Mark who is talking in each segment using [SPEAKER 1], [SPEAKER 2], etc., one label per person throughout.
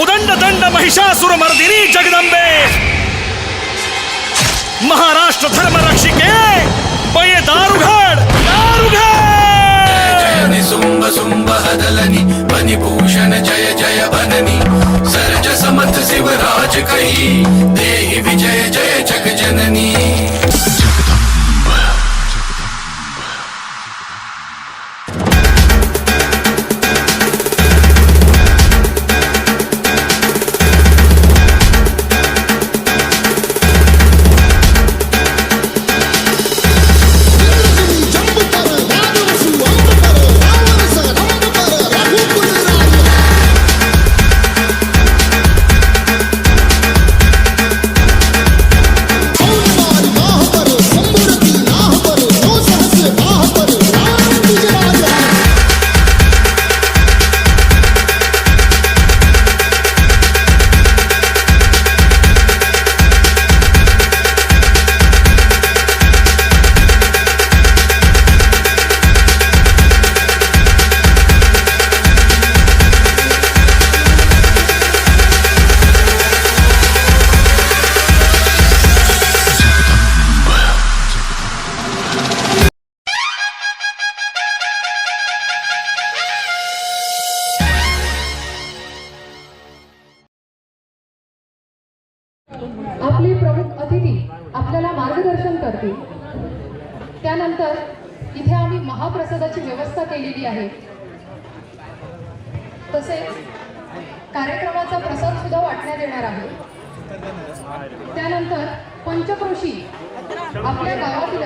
[SPEAKER 1] उदंड दंड महिषासुर मर्दिनी जगदंबे, महाराष्ट्र धर्म रक्षिके बये दारुघड
[SPEAKER 2] शुंभ शुंभ हदलनी मणिभूषण जय जय बननी सर्ज समर्थ शिवराज कही देहि विजय जय जग जननी।
[SPEAKER 3] आपले प्रमुख अतिथी आपल्याला मार्गदर्शन करतील। त्यानंतर इथे आम्ही महाप्रसादाची व्यवस्था केलेली आहे। तसेच कार्यक्रमाचा प्रसाद सुद्धा वाटण्यात येणार आहे। त्यानंतर पंचक्रोशी आपल्या गावातील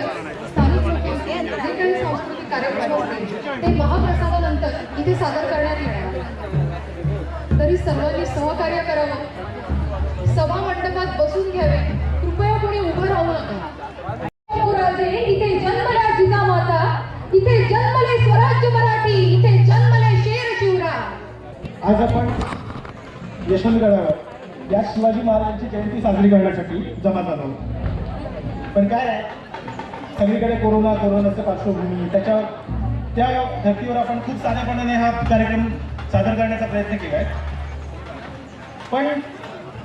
[SPEAKER 3] स्थानिक लोकांचे जे काही सांस्कृतिक कार्यक्रम असतील ते महाप्रसादानंतर इथे सादर करण्यात येणार आहे। तरी सर्वांनी सहकार्य करावं, सभा मंडपात बसून घ्यावे, कृपया कोणी उभं राहू नका। इथे जन्मला जिजामाता, इथे जन्मले स्वराज्य मराठी, इथे जन्मले शेर शिवराय।
[SPEAKER 4] आज आपण यशवंतगडावर या शिवाजी महाराजांची जयंती साजरी करण्यासाठी जमा झालो। पण काय आहे, सगळीकडे कोरोनाचं पार्श्वभूमी, त्या धर्तीवर आपण खूप साधेपणाने हा कार्यक्रम सादर करण्याचा प्रयत्न केला आहे। पण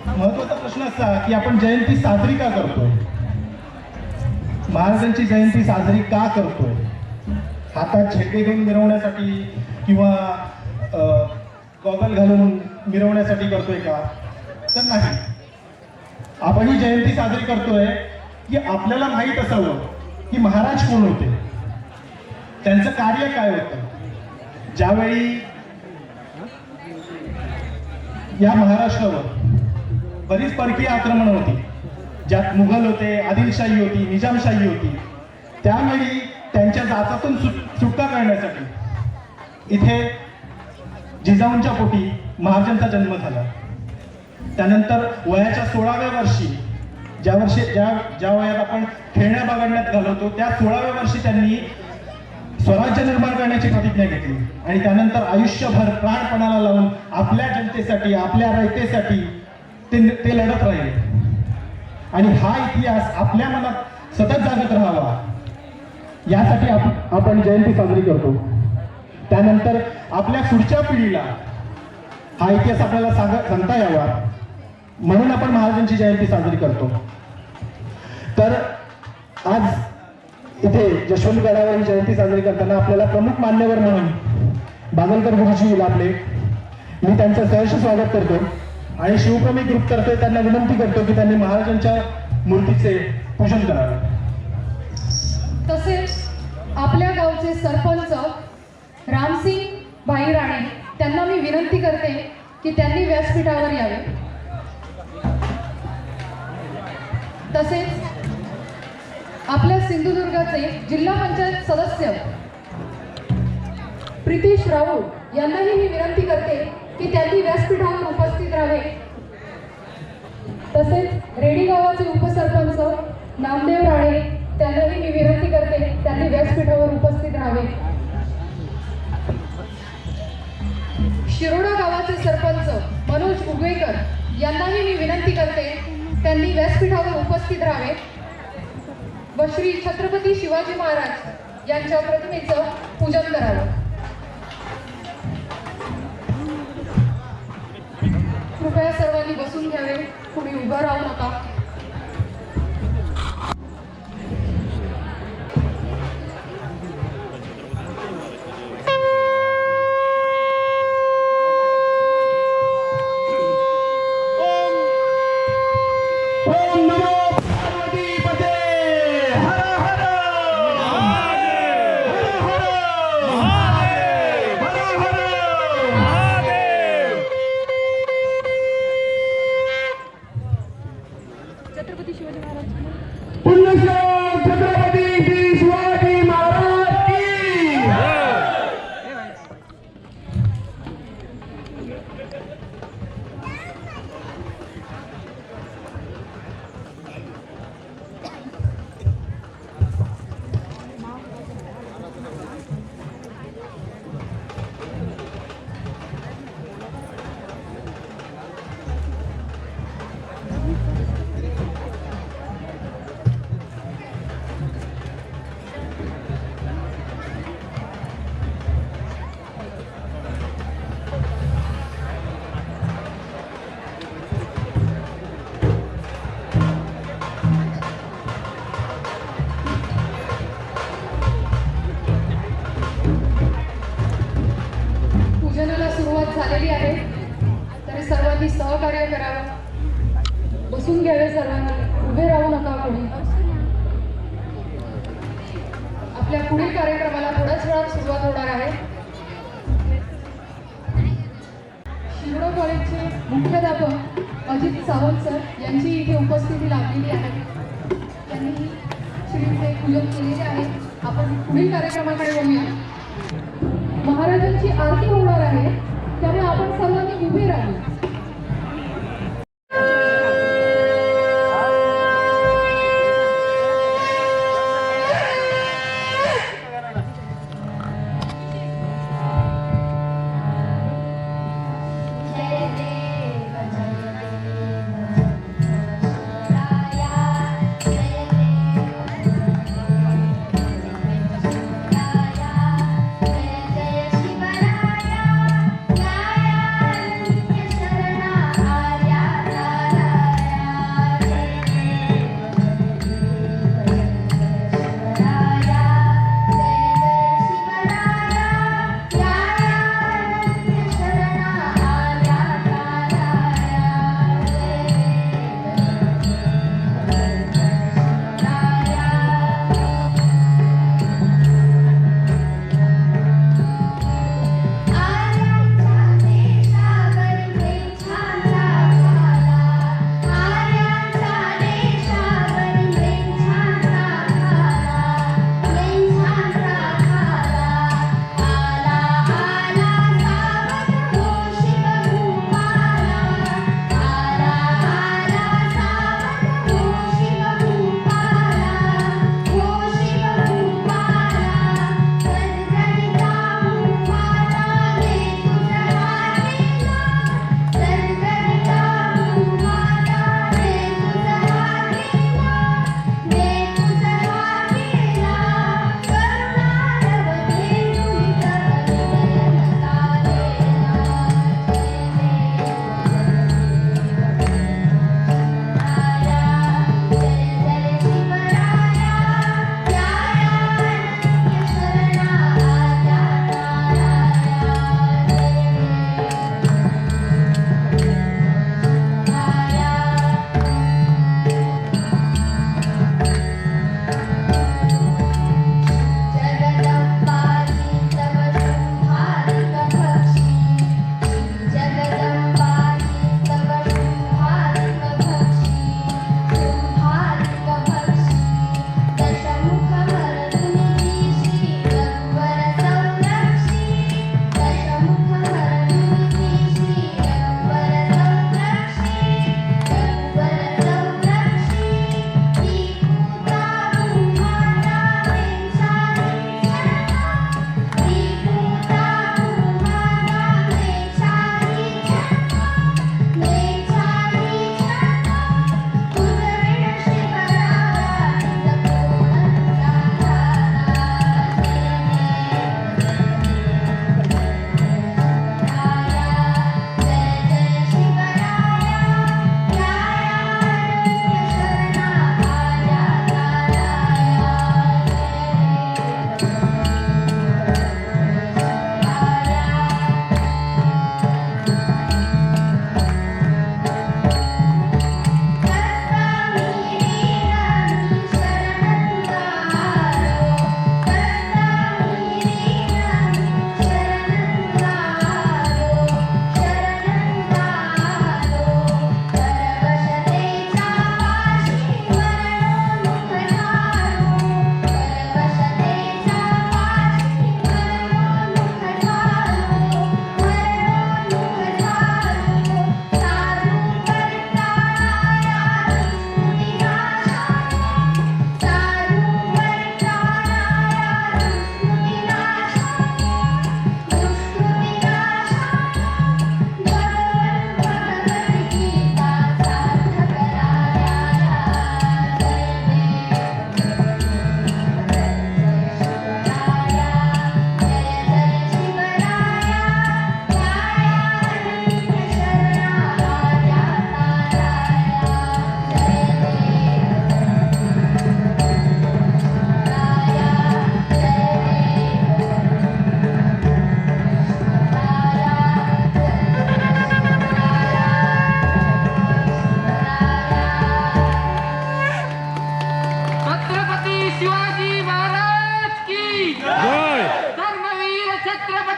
[SPEAKER 4] महत्त्वाचा प्रश्न असा की आपण जयंती साजरी का करतोय, महाराजांची जयंती साजरी का करतोय? हातात झेंडे घेऊन मिरवण्यासाठी किंवा गॉगल घालून मिरवण्यासाठी करतोय का? तर नाही, आपण ही जयंती साजरी करतोय की आपल्याला माहीत असावं की महाराज कोण होते, त्यांचं कार्य काय होतं। ज्यावेळी या महाराष्ट्रावर बरीच परकीय आक्रमण होती, ज्यात मुघल होते, आदिलशाही होती, निजामशाही होती, त्यावेळी त्यांच्या जाचातून सुटका करण्यासाठी इथे जिजाऊंच्या पोटी महाराजांचा जन्म झाला। त्यानंतर वयाच्या 16व्या वर्षी ज्या वयात आपण खेळण्या बागडण्यात घालवतो, त्या 16व्या वर्षी त्यांनी स्वराज्य निर्माण करण्याची प्रतिज्ञा घेतली आणि त्यानंतर आयुष्यभर प्राणपणाला लावून आपल्या जनतेसाठी, आपल्या रयतेसाठी ते लढत राहिले। आणि हा इतिहास आपल्या मनात सतत जागत राहावा यासाठी आपण जयंती साजरी करतो। त्यानंतर आपल्या पुढच्या पिढीला हा इतिहास आपल्याला सांगता यावा म्हणून आपण महाराजांची जयंती साजरी करतो। तर आज इथे यशवंतगडावर ही जयंती साजरी करताना आपल्याला प्रमुख मान्यवर म्हणून बागलकर गुरुजी लाभले, मी त्यांचं सहर्ष स्वागत करतो आणि शिवप्रेमी ग्रुपतर्फे त्यांना विनंती करतो की त्यांनी महाराजांच्या मूर्तीचे पूजन करावे।
[SPEAKER 3] तसेच आपल्या गावचे सरपंच रामसिंग भाई राणे त्यांना मी विनंती करते की त्यांनी व्यासपीठावर यावे। तसेच आपल्या सिंधुदुर्गाचे जिल्हा पंचायत सदस्य प्रीतीश राऊळ यांनाही मी विनंती करते की त्यांनी व्यासपीठावर उपस्थित राहावे। तसेच रेडी गावाचे उपसरपंच नामदेव राणे त्यांनाही मी विनंती करते त्यांनी व्यासपीठावर उपस्थित राहावे। शिरोडा गावाचे सरपंच मनोज उगवेकर यांनाही मी विनंती करते त्यांनी व्यासपीठावर उपस्थित राहावे व श्री छत्रपती शिवाजी महाराज यांच्या प्रतिमेचं पूजन करावे। सर्वांनी बसून घ्यावे, कुणी उभं राहू नका.
[SPEAKER 4] ओम नमो पार्वतीपते. हर हर महादेव. हर हर महादेव. हर हर महादेव. पुण्यश्लोक छत्रपती श्री शिवाजी महाराज की.
[SPEAKER 3] पूजनाला सुरुवात झालेली आहे, तरी सर्वांनी सहकार्य करावं. बसून घ्यावे सर्वांनी, उभे राहू नका कोणी. आपल्या पुढील कार्यक्रमाला थोड्याच वेळात सुरुवात होणार आहे. शिरोडा कॉलेजचे मुख्याध्यापक अजित सावंत सर यांची इथे उपस्थिती लाभलेली आहे. त्यांनी श्रीचे पूजन केलेले आहे. आपण पुढील कार्यक्रमाकडे बोलूया. महाराजांची आरती होणार आहे, त्यामुळे आपण सर्वांनी उभे राहू.
[SPEAKER 5] जय देव राया जय देव राया जय जय शिवराया राया शरण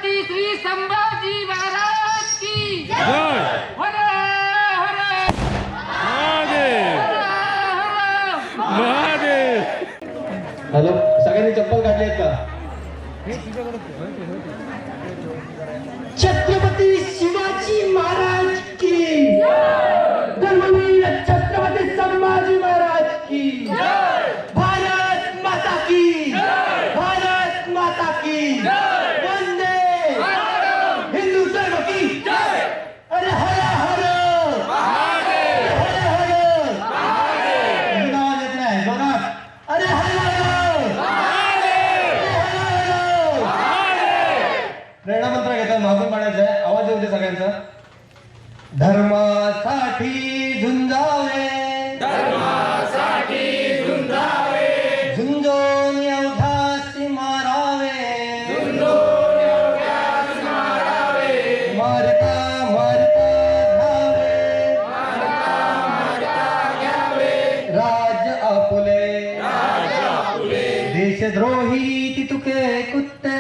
[SPEAKER 6] छत्रपती श्री संभाजी महाराज की हर हर
[SPEAKER 4] हॅलो, सगळ्यांनी चप्पल काढली आहेत का?
[SPEAKER 7] छत्रपती शिवाजी महाराज की धर्मवीर छत्रपती संभाजी महाराज की भारत माता की भारत माता की वंदे हिंदू धर्म की अरे हर हर हर हर आवाज येत नाही बघा. अरे हर
[SPEAKER 4] प्रेरणा मंत्र घेतात, मागून पाडायचं आहे. आवाज येऊ दे सगळ्यांचा. धर्मासाठी झुंजावे, झुंजून अवघासी मारावे, मारता मारता घ्यावे, राज आपुले, देशद्रोही ती तुके कुत्ते,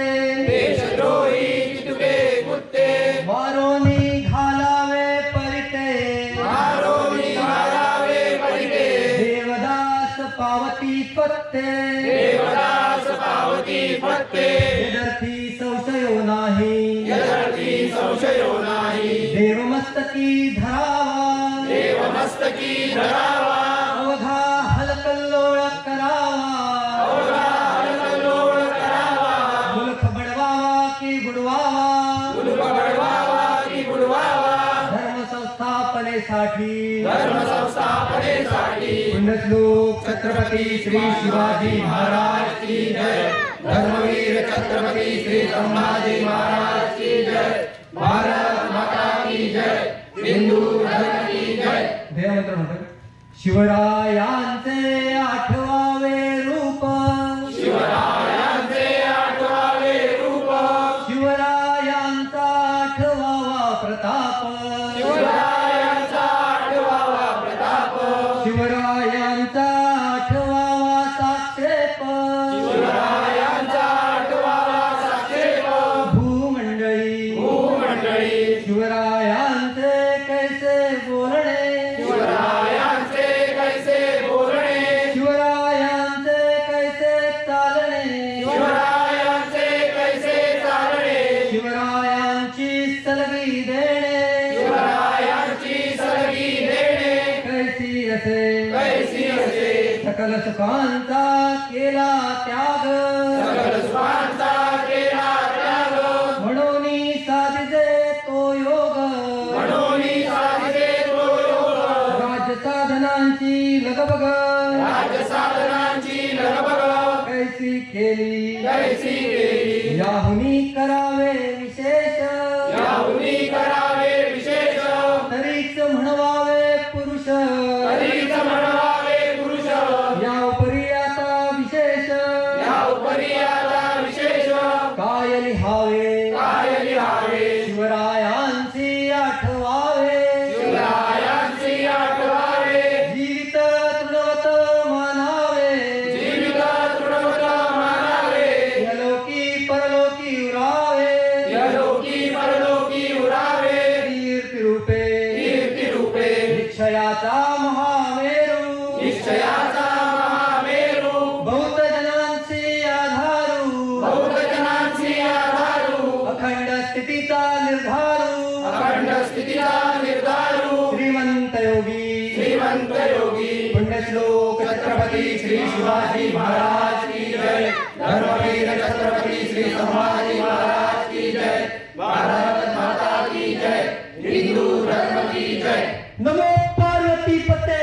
[SPEAKER 4] मारोनी घालावे परिते, देवदास पावती पत्ते, यदर्थी संशयो नाही, देवमस्तकी धरावा, अवघा हलकल्लोळ करावा, मुलख बडवावा की बुडवावा, धर्म संस्थापनेसाठी पुण्यश्लोक छत्रपती श्री शिवाजी महाराज की जय, धर्मवीर छत्रपती श्री संभाजी महाराज की जय, भारत माता की जय, हिंदू धर्म की जय. देवमंत्र म्हणतात. शिवरायांचे आठवावे रूप, शिवरायांचा आठवावा प्रताप, शिवरायांचा आठवावा साक्षेप, भूमंडळी शिवरायांचे कैसे बोलणे, शिवरायांचे कैसे चालणे, शिवरायांची सलगी देणे, कैसी असे सकल सुखांचा केला त्याग, म्हणून साधिजे तो योग, राजसाधनांची लगबग कैसी केली, याहुनी करावे विशेष, तरीच म्हणवावे पुरुष, या उपरी आता विशेष काय लिहावे, शिवरायांची आठवावे, जीवित तृणवत मानावे, यलोकी परलोकी उरावे, कीर्तिरूपे निश्चयाचा महामेरू, बहुत जनांचे आधारू, अखंड स्थितीचा निर्धारू, श्रीमंत योगी पुण्यश्लोक छत्रपती श्री शिवाजी महाराज की जय, धर्मवीर छत्रपती श्री संभाजी महाराज की जय, भारत माता की जय, हिंदू धर्म की जय. नमो पार्वती पते.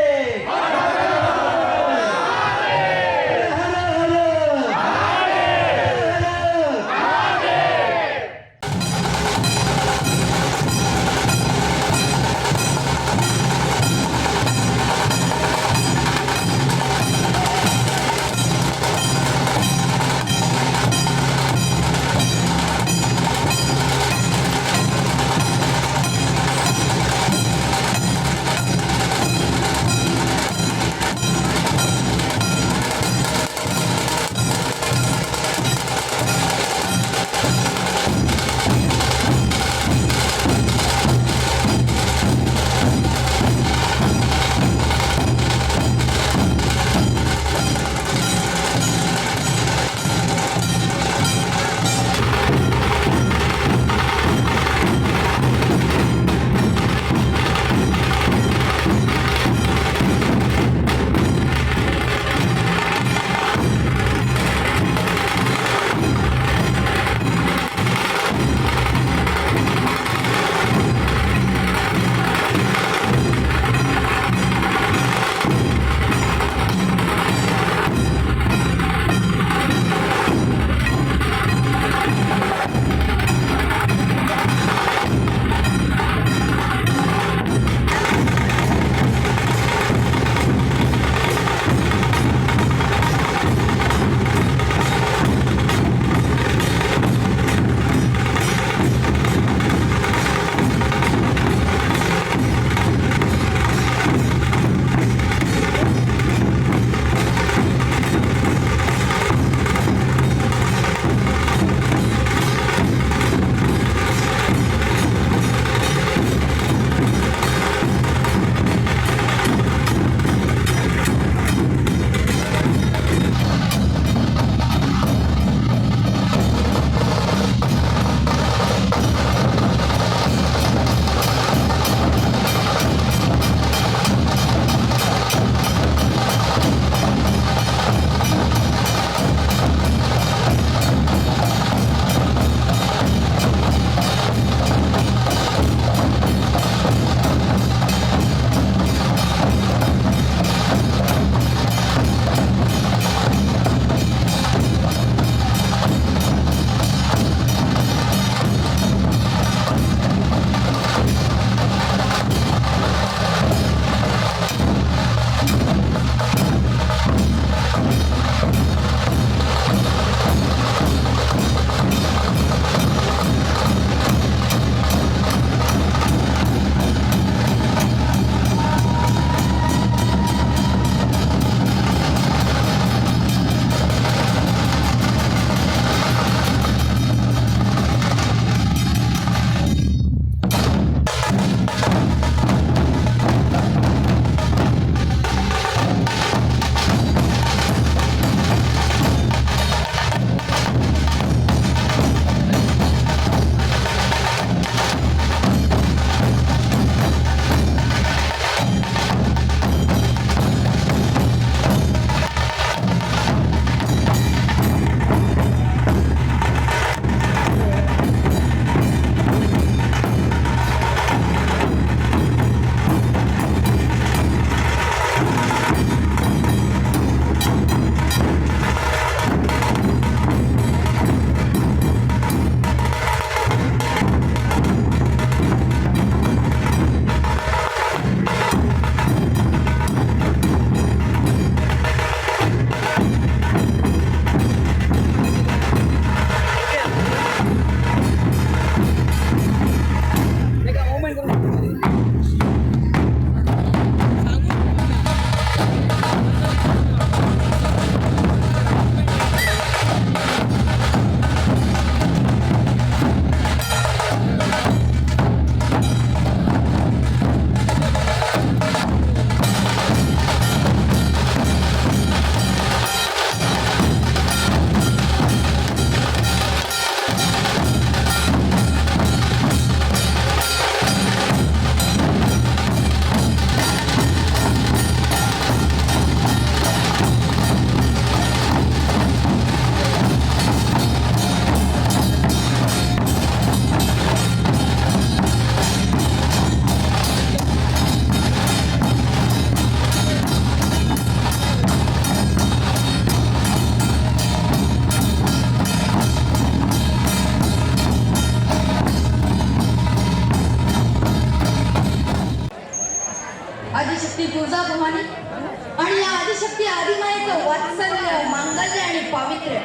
[SPEAKER 5] आदिमायेचं वात्सल्य, मांगल्य आणि पावित्र्य,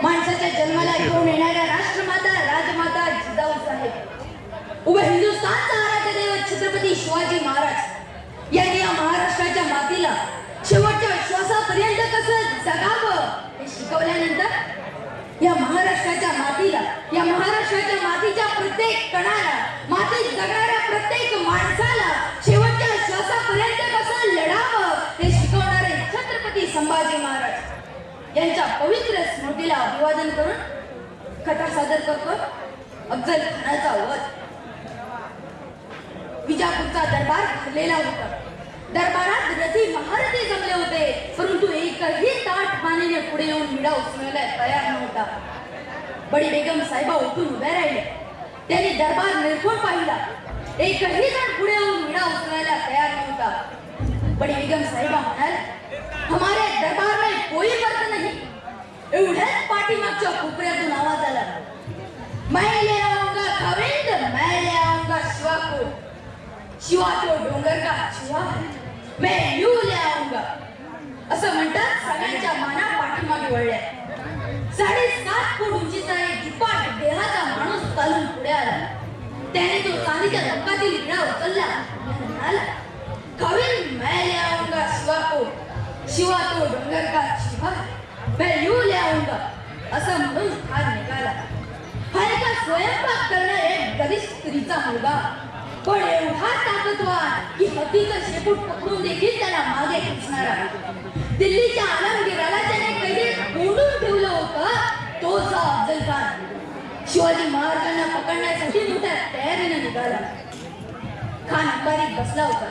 [SPEAKER 5] माणसाच्या जन्माला घेऊन येणाऱ्या राष्ट्रमाता राजमाता जिजाऊ साहेब, उभे हिंदुस्थानचा आराध्य दैवत छत्रपती शिवाजी महाराज यांनी या महाराष्ट्राच्या मातीला शेवटच्या श्वासापर्यंत कसं जगावं हे शिकवल्यानंतर या महाराष्ट्राच्या मातीला, या महाराष्ट्राच्या मातीच्या प्रत्येक कणाला, मातीत जगणाऱ्या प्रत्येक माणसाला शेवटच्या श्वासापर्यंत कसं लढावं हे शिकवणारे छत्रपती संभाजी महाराज यांच्या पवित्र स्मृतीला अभिवादन करून कथा सादर करतो अफजल खानाचा वध. विजापूरचा दरबार भरलेला होता. दरबारात रथी महारथी जमले होते, परंतु एकही ताट पाण्याने पुढे येऊन विडा उचलायला तयार नव्हता. बडी बेगम साहेबा उठून उभ्या राहिल्या. त्यांनी दरबार निरखून पाहिला. एकही जण पुढे येऊन विडा उचलायला तयार नव्हता. बडी बेगम साहेबा म्हणाल, हमारे दरबार में कोई फर्क नहीं. एवढ्याच पाठीमागच्या कोपऱ्यातून आवाज आला, मैं ले आऊंगा खविंद, मैं ले आऊंगा शिवा को. शिवा तो डोंगर का शिवा है, मैं यूं ले आऊंगा. असं म्हणतात सगळ्यांच्या माना पाठीमागे वळल्या. 7.5 फूट उंचीचा एक दुप्पाट देहाचा माणूस चालून पुढे आला. त्याने तो चांदीच्या धक्कातील विडा उचलला. म्हणाला, खविंद मैं ले आऊंगा शिवा को. शिवा तो डोंगर का शिवा है, मैं यूं ले आऊंगा. असं म्हणून हात निघाला. हा एका स्वयंपाक करणाऱ्या गरीब स्त्रीचा मुलगा, पण एवढा ताकदवान की हत्तीचं शेपूट पकडून देखील त्याला मागे खेचणारा. दिल्लीच्या आलमगीराला त्याने कैदेत कोंडून ठेवलं होतं, तोच अफजल खान. शिवाजी महाराजांना पकडण्यासाठी मोठ्या तयारीने निघाला. खान अंबारीत बसला होता.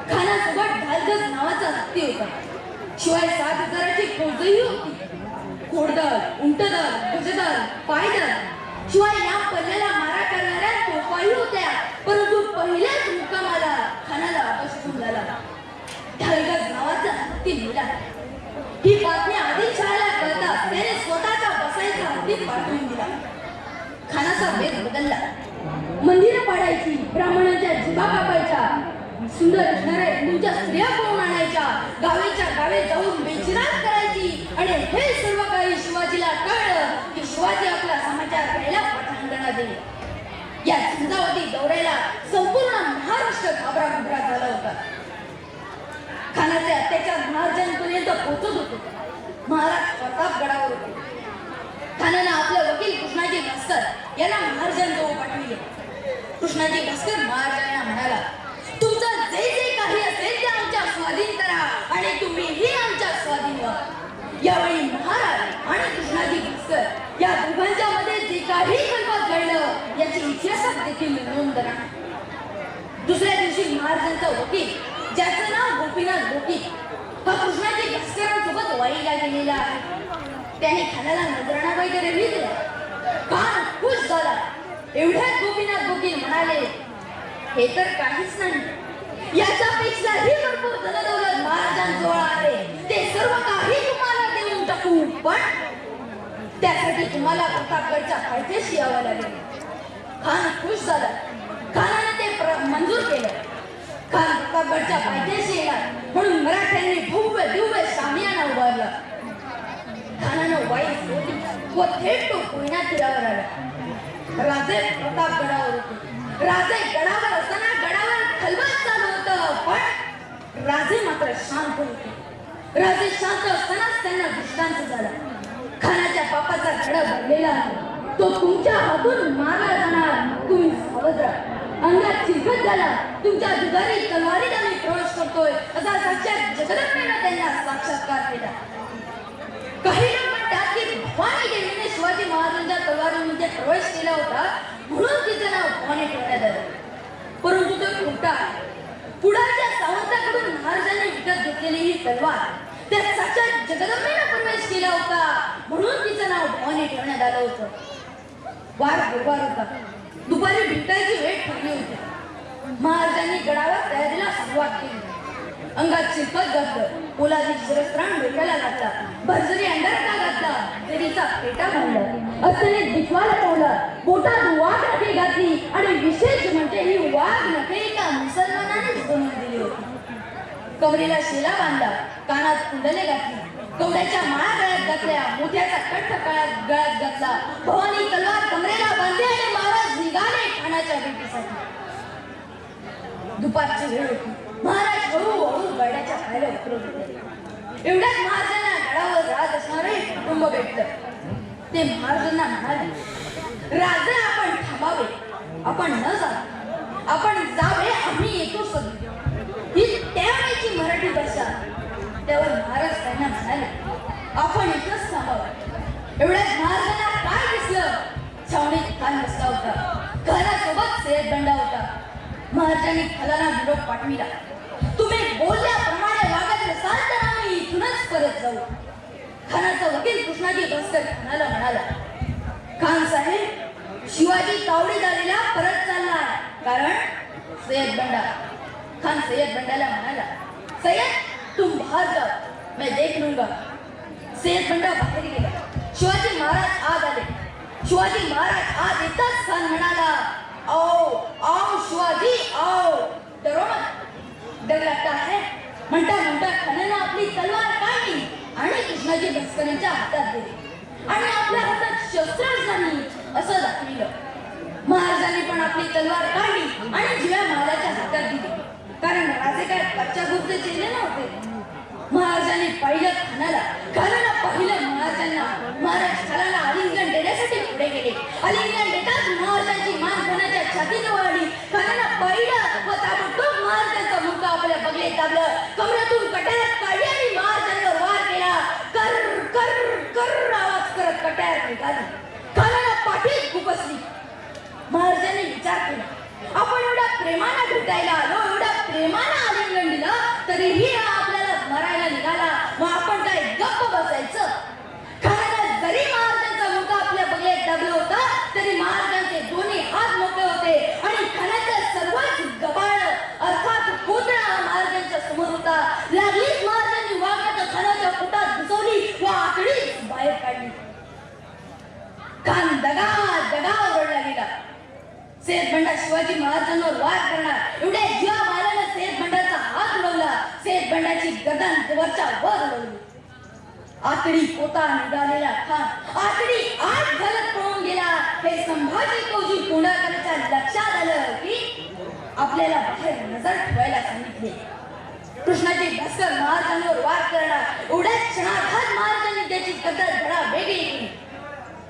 [SPEAKER 5] खानासोबत ढालगज नावाचा हत्ती होता. शिवाय 7,000ची फौजही होती. घोडदळ, उंटदळ, गजदळ, पायदळ, शिवाय या पल्ल्याला मारा करणाऱ्या तोफाही होत्या. परंतु पहिल्याच मुक्कामाला खानाला अपयश झाला. ढालगज नावाचा हत्ती मेला. ही बातमी आदिलशहाला कळता त्याने स्वतःचा बसायचा हत्ती पाठवून दिला. खानाचा वेग बदलला. मंदिरं पाडायची, ब्राह्मणांच्या जिभा कापायच्या, सुंदर असणाऱ्या हिंदूच्या स्त्रिया पळून आणायच्या, गावेच्या गावे जाऊन बेचिराग करायची. आणि हे सर्व काही शिवाजीला कळलं की शिवाजी आपला समाचार घ्यायला पाठवणार देईल. या झंझावाती दौऱ्याला संपूर्ण महाराष्ट्र घाबराघुबरा झाला होता. खानाचे अत्याचार महाराजांपर्यंत पोहोचत होते. महाराज प्रतापगडावर होते. खानानं आपलं वकील कृष्णाजी भास्कर याला महाराजांजवळ पाठविले. कृष्णाजी भास्कर महाराजांना म्हणाला, तुमचं जे जे काही असेल ते आमच्या स्वाधीन करा आणि तुम्हीही आमच्या स्वाधीन व्हा. यावेळी महाराज आणि कृष्णाजी भास्कर या दोघांच्या मध्ये जे काही कल्पात घडलं याची इतिहासात देखील नोंद नाही. दुसऱ्या दिवशी महाराजांचा वकील, ज्याचं नाव गोपीनाथ गोपी, हा कृष्णाजी भास्करांसोबत वाईला गेलेला आहे. त्याने खानाला नजराणा वगैरे दिला. खान खुश झाला. एवढ्यात गोपीनाथ गोपी म्हणाले, हे तर काहीच नाही, याच्यापेक्षाही भरपूर धनदौलत महाराजांजवळ आहे. ते सर्व काही तुम्हाला देऊन टाकू, पण त्यासाठी तुम्हाला प्रतापगडच्या पायथ्याशी यावं लागेल. खान खुश झाला. खानाने ते मंजूर केलं. खान प्रतापगडच्या पायथ्याशी येणार म्हणून मराठ्यांनी भव्य दिव्य शामियाना उभारला. खानानं वाई सोडली व थेट तो कोयना तीरावर आला. राजे प्रतापगडावर होते. राजे गडावर असताना गडावर खलबत चालू होतं, पण राजे मात्र शांत होते. राजे शांत असतानाच त्यांना दृष्टांत झाला. खानाच्या पापाचा घडा भरलेला आहे, तो तुमच्या हातून मारला जाणार. तुम्ही सावध राहा. अंगात चिरखत झाला. तुमच्या दुधारी तलवारीत आम्ही प्रवेश करतोय असा साक्षात जगदंबेनं त्यांना साक्षात्कार केला. काही लोक म्हणतात की भवानी देवीने शिवाजी महाराजांच्या तलवारीमध्ये प्रवेश केला होता म्हणून तिचं नाव भवानी ठेवण्यात आलं. परंतु तो खोटा आहे. पुढाच्या सावंताकडून महाराजांनी विकत घेतलेली ही तलवार त्यात साक्षात जगदंबेनं प्रवेश केला होता म्हणून तिचं नाव भवानी ठेवण्यात आलं होतं. वार गुरुवार होता. दुपारी भेटायची वेळ ठरली होती. महाराजांनी गडावर तयारीला सुरुवात केली. अंगात शिरपत घातलं, पोलादी शिरस्त्राण डोक्याला घातला, भरजरी अंगारका घातला, देवीचा पेटा बांधला, असने दिशवाला ठेवला, बोटात वाघ नखे घातली आणि विशेष म्हणजे ही वाघ नखे एका मुसलमानानेच बनवून दिली होती. कमरेला शेला बांधला, कानात कुंडले घातली, कवड्याच्या माळा गळ्यात घातल्या, मोठ्याचा कंठ गळ्यात घातला, भवानी तलवार कमरेला बांधली आणि महाराज निघाले ठाण्याच्या भेटीसाठी. दुपारची वेळ होती. महाराज हळूहळू गडाच्या पायऱ्या उतरत होते. एवढ्यात महाराजांना गडावर राहत असणारे कुटुंब भेटलं. ते महाराजांना म्हणाले, राजा आपण थांबावे, आपण न जावे, आपण जावे, आम्ही येतो सगळे. ही त्यावेळेची मराठी भाषा. त्यावर महाराज त्यांना म्हणाले, आपण इथंच थांबावं. एवढ्यात महाराजांना काय दिसलं? छावणीत खान बसला होता, खानासोबत सय्यद बंडा होता. महाराजांनी खानाला निरोप पाठविला, तुम्ही बोलल्याप्रमाणे वागत नसाल तर आम्ही इथूनच परत जाऊ. खानाचा वकील कृष्णाजी भास्कर खानाला म्हणाला, खान साहेब, शिवाजी तावडी झालेला परत चालला, कारण सय्यद बंडा. खान सय्यद बंडाला म्हणाला, सय्यद तुम बाहर जाओ, मैं देख लूंगा. सय्यद बंडा बाहेर गेला. शिवाजी महाराज आत आले. शिवाजी महाराज आत येताच खान म्हणाला, आओ आओ शिवाजी आओ, डरो मत, डर लगता है. म्हणता म्हणता खानानं आपली तलवार काढली आणि कृष्णाजी भास्करांच्या हातात दिली आणि आपल्या हातात शस्त्रच नाही असं दाखविलं. महाराजांनी पण आपली तलवार काढली आणि जिव्या महाराजाच्या हातात दिली, कारण राजे काय कच्च्या गुप्ते केले नव्हते. महाराजांनी पाहिलं खानाला, खानाला पाहिलं महाराजांना. महाराज खानाला आलिंगन देण्यासाठी पुढे गेले. आलिंगन देताच महाराजांची मान खानाच्या छातीजवळ आली. खानाला पाहिलं व ताबडतोब महाराजांचा मुका आपल्या बगलेत दाबलं, कमरेतून कट्यारात काढली आणि महाराजांवर वार केला. कर कर कर आवाज करत कट्यार निघाली. खानाला पाठीत खुपसली. महाराजांनी विचार केला, आपण एवढ्या प्रेमानं भेटायला आलो, एवढ्या प्रेमानं आलिंगन दिलं, तरीही आपल्याला मरायला निघाला, मग आपण काय गप्प बसायचं? खानाला जरी महाराजांचा मुका आपल्या बगलेत दाबला होता तरी महाराजांचे दोन्ही हात मोठे होते आणि खानाचा सर्वात गबाळ अर्थात पुतळा महाराजांच्या समोर होता. लागलीच महाराजांनी वाघाच्या खानाच्या पोटात घुसवली व आतडीच बाहेर काढली. खान दगा दगा ओरडला गेला. सय्यद बंडा शिवाजी महाराजांवर वार करणार एवढ्या जीवा मारल्यानं सय्यद बंडाचा हात उडवला. सय्यद बंडाची गर्दन वरच्या वर उडवली. आतडी पोता निघालेला खान आतडी आत घालत पळून गेला. हे संभाजी फौजी कोंढाळकरांच्या लक्षात आलं की आपल्याला बाहेर नजर ठेवायला सांगितले. कृष्णाजी भास्कर महाराजांवर वार करणार एवढ्याच क्षणात महाराजांनी त्याची गर्दन धडा वेगळी केली.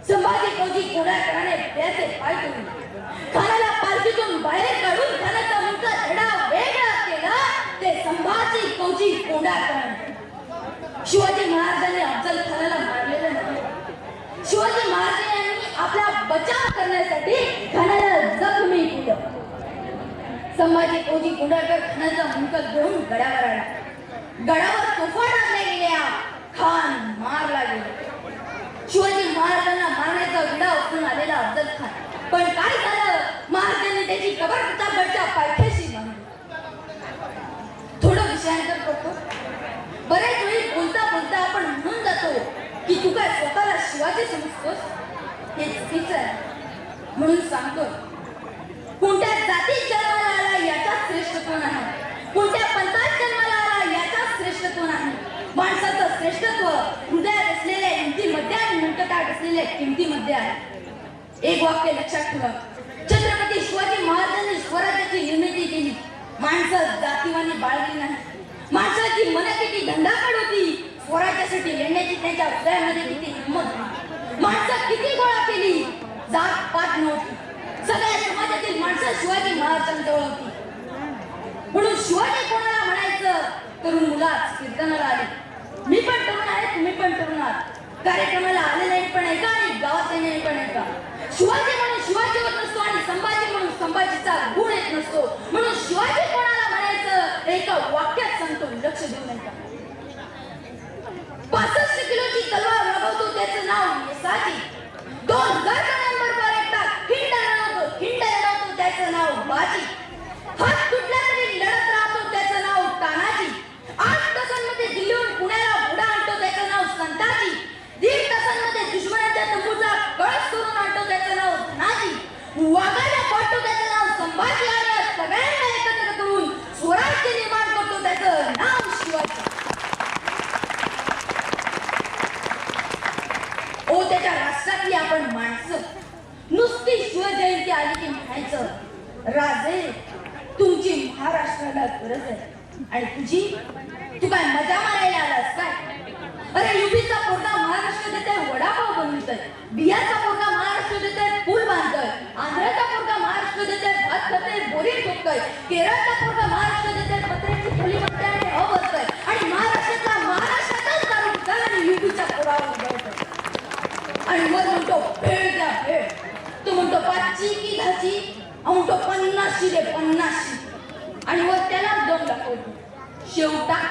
[SPEAKER 5] संभाजी फौजी कोंढाळकराने त्याचे पाय तोडले. खानाला पालखीतून बाहेर काढून खानाचा मुका धडा वेगळा केला. ते संभाजी फौजी कोंढाळकरांनी. शिवाजी महाराजांनी अफजल खानाला मारलेलं नाही. शिवाजी महाराजांनी आपला बचाव करण्यासाठी खानाला जखमी केलं. संभाजी फौजी कोंढाळकर खानाचा मुका घेऊन गडावर आला. गडावर तोफा टाकल्या गेल्या. खान मारला गेला. शिवाजी महाराजांना मारण्याचा विडा उचलून आलेला अफजल खान. पण काय झालं? महाराजांनी त्याची कबर प्रतापगडच्या पायथ्याशी बांधली. थोडं विषयांतर करतो. बरेच वेळी बोलता बोलता आपण म्हणून जातो की तू काय स्वतःला शिवाजी समजतोस, हे चुकीचं आहे. म्हणून सांगतो, कोणत्या जातीत जन्माला आला याचाच श्रेष्ठत्व नाही, कोणत्या पंथात जन्माला आला याचाच श्रेष्ठत्व नाही. माणसाचं श्रेष्ठत्व हृदयात असलेल्या हिमतीमध्ये आणि मुंटकात असलेल्या किमतीमध्ये आहे. एक वाक्य लक्षात ठेवा. छत्रपती शिवाजी महाराजांनी स्वराज्याची निर्मिती केली. माणसं जातीवानी बाळगली नाही. माणसाची मनं किती धंदाकड होती. स्वराज्यासाठी लढण्याची त्यांच्या हृदयामध्ये किती हिंमत होती. माणसं किती गोळा केली. जात पात नव्हती. सगळ्या समाजातील माणसं शिवाजी महाराजांजवळ होती. म्हणून शिवाजी कोणाला म्हणायचं? तरुण मुलाच कीर्तनाला आले. मी पण तरुण आहे, तुम्ही पण तरुण आहात. कार्यक्रमाला आले नाही पण ऐका आणि गावात येणे पण ऐका. शिवाजी म्हणून शिवाजी होत नसतो आणि संभाजी म्हणून संभाजीचा गुण येत नसतो. म्हणून शिवाजी कोणाला म्हणायचं एका वाक्यात सांगतो, लक्ष देऊन ऐका. 65 किलोची तलवार वागवतो त्याचं नाव येसाजी. 2000 जणांबरोबर एकटा खिंड लढवतो त्याचं नाव बाजी. हात तुटला तरी लढत राहतो त्याचं नाव तानाजी. 8 तासांमध्ये दिल्लीहून पुण्याला बुडा आणतो त्याचं नाव संताजी. 1.5 तासांमध्ये दुश्मनाच्या तंबूचा कळस करून आणतो म्हणायचं, राजे तुमची महाराष्ट्राला गरज आहे. आणि तुझी, तू काय मजा मारायला आलास काय? अरे युपीचा पोरगा महाराष्ट्र देते वडापाव बनवतोय, बिहारचा पोरगा महाराष्ट्र देते पूल बांधतोय, आंध्राचा पोरगा महाराष्ट्र देते भात खाते बोरी ठोकतोय, केरळचा पोरगा महाराष्ट्र देते पत्र्याची खोली बांधतोय आणि बसतोय, आणि महाराष्ट्रातला महाराष्ट्रातच चालू ठिकाण आणि युपीच्या पोरावर उभवतोय. आणि मग म्हणतो भेळ द्या भेळ. तो म्हणतो 5ची की 10ची, म्हणतो 50ची दे 50ची. आणि वर त्याला 2 दाखवतो, शेव टाक,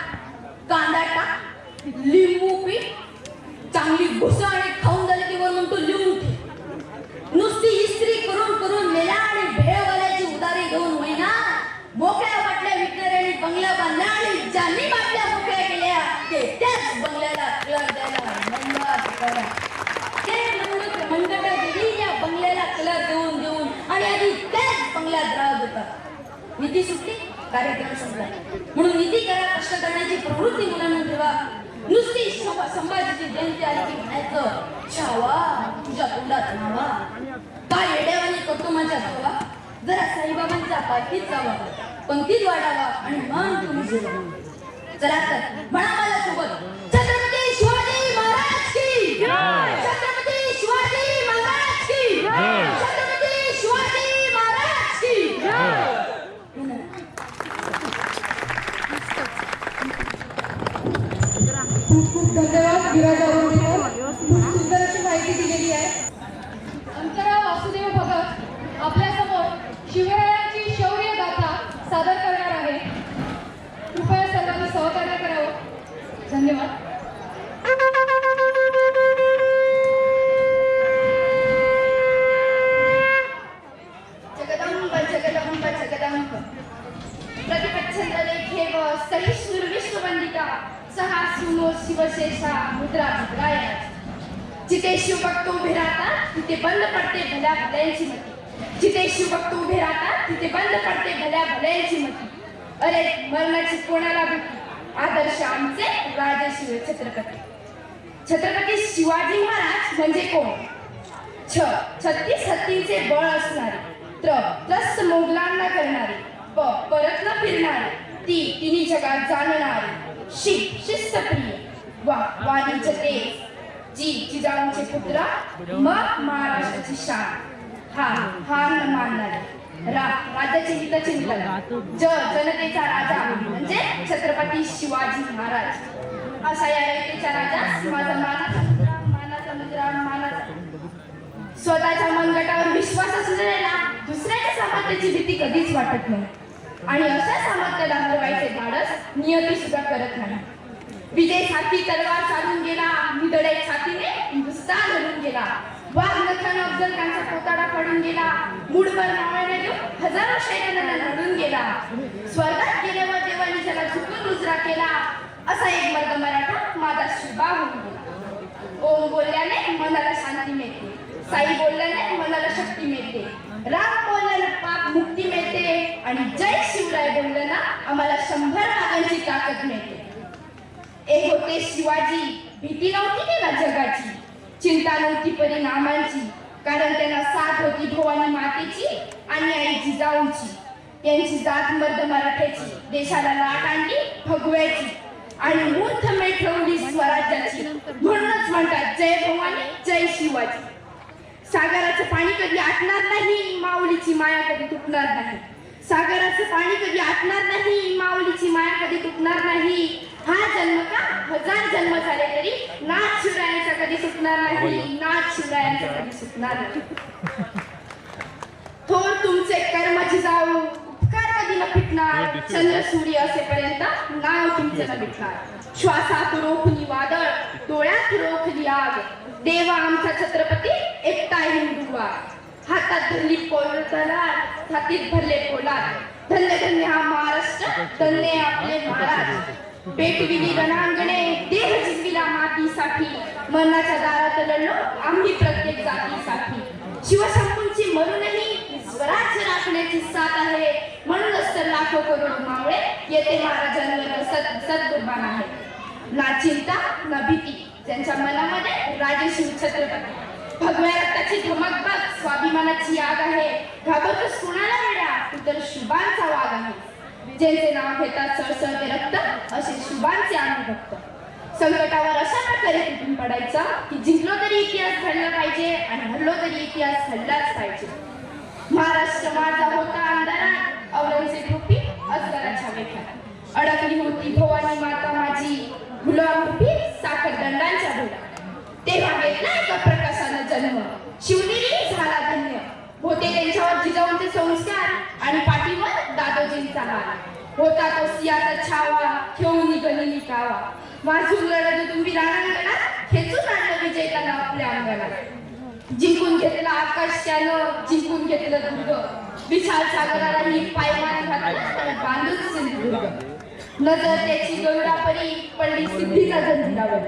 [SPEAKER 5] कांदा टाक, लिंबू पीठ, चांगली घुसा आणि खाऊन झाली की वर म्हणतो लिहून ठेव. नुसती इस्त्री करून करून मेला आणि भेळवाल्याची उदारी घेऊन होईना मोकळ्या बाटल्या विकणाऱ्यांनी बंगल्या बांधल्या आणि ज्यांनी बाटल्या मोकळ्या केल्या ते त्याच बंगल्याला कलर द्यायला मंदात करा. ते मनगटा गेली या बंगल्याला कलर देऊन देऊन आणि आधी त्याच बंगल्यात राहत होता. नीती सुटली, कार्यक्रम संपला. म्हणून नीती करा, कष्ट करण्याची प्रवृत्ती मुलांना ठेवा. नुसती संभाजीची जयंती आली की म्हणायचं, छावा तुझ्या तोंडात नावा, काय येड्यावानी करतो माझ्या भावा. जरा साईबाबांच्या पाठीत जावा, पंक्तीत वाढावा आणि मान तुम्ही जेवा. चला तर म्हणा माझ्या सोबत, छत्रपती शिवाजी महाराज की जय, छत्रपती शिवाजी महाराज की जय, छत्रपती शिवाजी महाराज की जय.
[SPEAKER 3] खूप खूप धन्यवाद विराज आवडीकर, खूप सुंदर अशी माहिती दिलेली आहे. अंतराव वासुदेव भगत आपल्या समोर शिवरायांची शौर्य गाथा सादर करणार आहे. कृपया सर्वांनी सहकार्य करावं. धन्यवाद.
[SPEAKER 5] जगदंब जगदंब जगदंब प्रतिपच्छंद लेखे व सहिष्णुर विश्ववंदिता सहा सुनो शिवशेषा मुद्रा मुद्रायच. जिथे शिवभक्त उभे राहतात तिथे बंद पडते भल्या भल्यांची मती. जिथे शिवभक्त उभे राहतात तिथे बंद पडते भल्या भल्यांची मती. अरे मरणाची कोणाला भीती, आदर्श आमचे राजे शिव छत्रपती. छत्रपती शिवाजी महाराज म्हणजे कोण? 36 हत्तींचे बळ असणारे, त्रस्त मोगलांना करणारे, परत न फिरणारे, तिन्ही जगात जाणणारे, शिस्तप्रिय, वाणीचे तेज, जिजाऊंचे पुत्रा, मग महाराष्ट्राची शान, हार न मानणारे, राज्याचे हितचिंतक, जनतेचा राजा म्हणजे छत्रपती शिवाजी महाराज. असा या रयतेच्या राजास माझा मानाचा मुद्रा मानाचा. स्वतःच्या मनगटावर विश्वास असलेला दुसऱ्याच्या सामर्थ्याची भीती कधीच वाटत नाही. आणि अशा सामर्थ्याला हरवायचे धाडस नियती सुद्धा करत नाही. विजय छाती तलवार चालून गेला, निधडे छातीने हिंदुस्तान हरून गेला. वाघ नखाने अफजल खानचा पोताडा पडून गेला. मुठभर मावळ्याने घेऊन हजारो सैन्याला लढून गेला. स्वर्गात गेल्यावर देवानी त्याला झुकून रुजरा केला. असा एक मर्द मराठा माझा शिवा होऊन गेला. ओम बोलल्याने मनाला शांती मिळते, साई बोलल्याने मनाला शक्ती मिळते, राम बोलल्याने पाप मुक्ती मिळते आणि जय शिवराय बोललं ना आम्हाला 100 नागांची ताकद मिळते. एक होते शिवाजी, भीती नव्हती त्याला जगाची, चिंता नव्हती परिणामांची, कारण त्यांना साथ होती भवानी मातेची आणि आई जिजाऊंची. त्यांची जात मर्द मराठ्याची, देशाला लाट आणली भगव्याची आणि मूर्तमेढ ठेवली स्वराज्याची. म्हणूनच म्हणतात जय भवानी जय शिवाजी. सागराचं पाणी कधी आटणार नाही, माऊलीची माया कधी तुटणार नाही. सागराचं पाणी कधी आटणार नाही, माऊलीची माया कधी तुटणार नाही. हा जन्म का 1000 जन्म झाले तरी नाथ शिवरायांचा कधी सुटणार नाही, नाथ शिवरायांचा कधी सुटणार नाही. थोर तुमचे कर्म जिजाऊ, उपकार कधी न फिटणार. चंद्र सूर्य असेपर्यंत नाव तुमचे न मिटणार. श्वासात रोखली वादळ, डोळ्यात रोखली आग, देवा आमचा छत्रपती एकटा हिंदुवा. हातात धरली तलवार, छातीत भरले पोलाद. धन्य धन्य हा महाराष्ट्र, धन्य आपले महाराज. पेटविली रणांगणे, देह जिंकला मातीसाठी. मरणाच्या दारात लढलो आम्ही प्रत्येक जातीसाठी. शिवशंभूंची मरूनही स्वराज्य राखण्याची साथ आहे. म्हणूनच तर लाखो करोड मावळे येथे महाराजांवर सद्गुणवान आहे. ना चिंता ना भीती ज्यांच्या मनामध्ये राजे शिव छत्रपती. भगव्या रक्ताची धमक बघ, स्वाभिमानाची आग आहे. घाबरतोस कुणाला वेड्या, तू तर शुभांचा वाघ आहे. ज्यांचे नाव घेतात सळसळते रक्त, असे शुभांचे आम्ही भक्त. संकटावर अशा प्रकारे तुटून पडायचा की जिंकलो तरी इतिहास घडला पाहिजे आणि हरलो तरी इतिहास घडलाच पाहिजे. महाराष्ट्र माझा होता अंधारात, औरंगजेब रूपी अजगराच्या वेठात. अडकली होती भवानी माता माझी, गुलाम रूपी साखर दंडांच्या भेटात. तेव्हा घेतला एका प्रकाशानं जन्म, शिवनेरी झाला धन्य. होते त्यांच्यावर जिजाऊंचे संस्कार आणि पाठीवर दादोजींचा हार. होता तो सियाचा छावा, घेऊन गनिमी कावा. माझून रडत तुम्ही राणांगणात, खेचून आणलं विजयताना आपल्या अंगणात. जिंकून घेतलं आकाश त्यानं, जिंकून घेतलं दुर्ग. विशाल सागराला ही पायमान घातलं तर बांधून सिंधुदुर्ग. नजर त्याची गरुडापरी पडली सिद्धीचा जंजिरावर.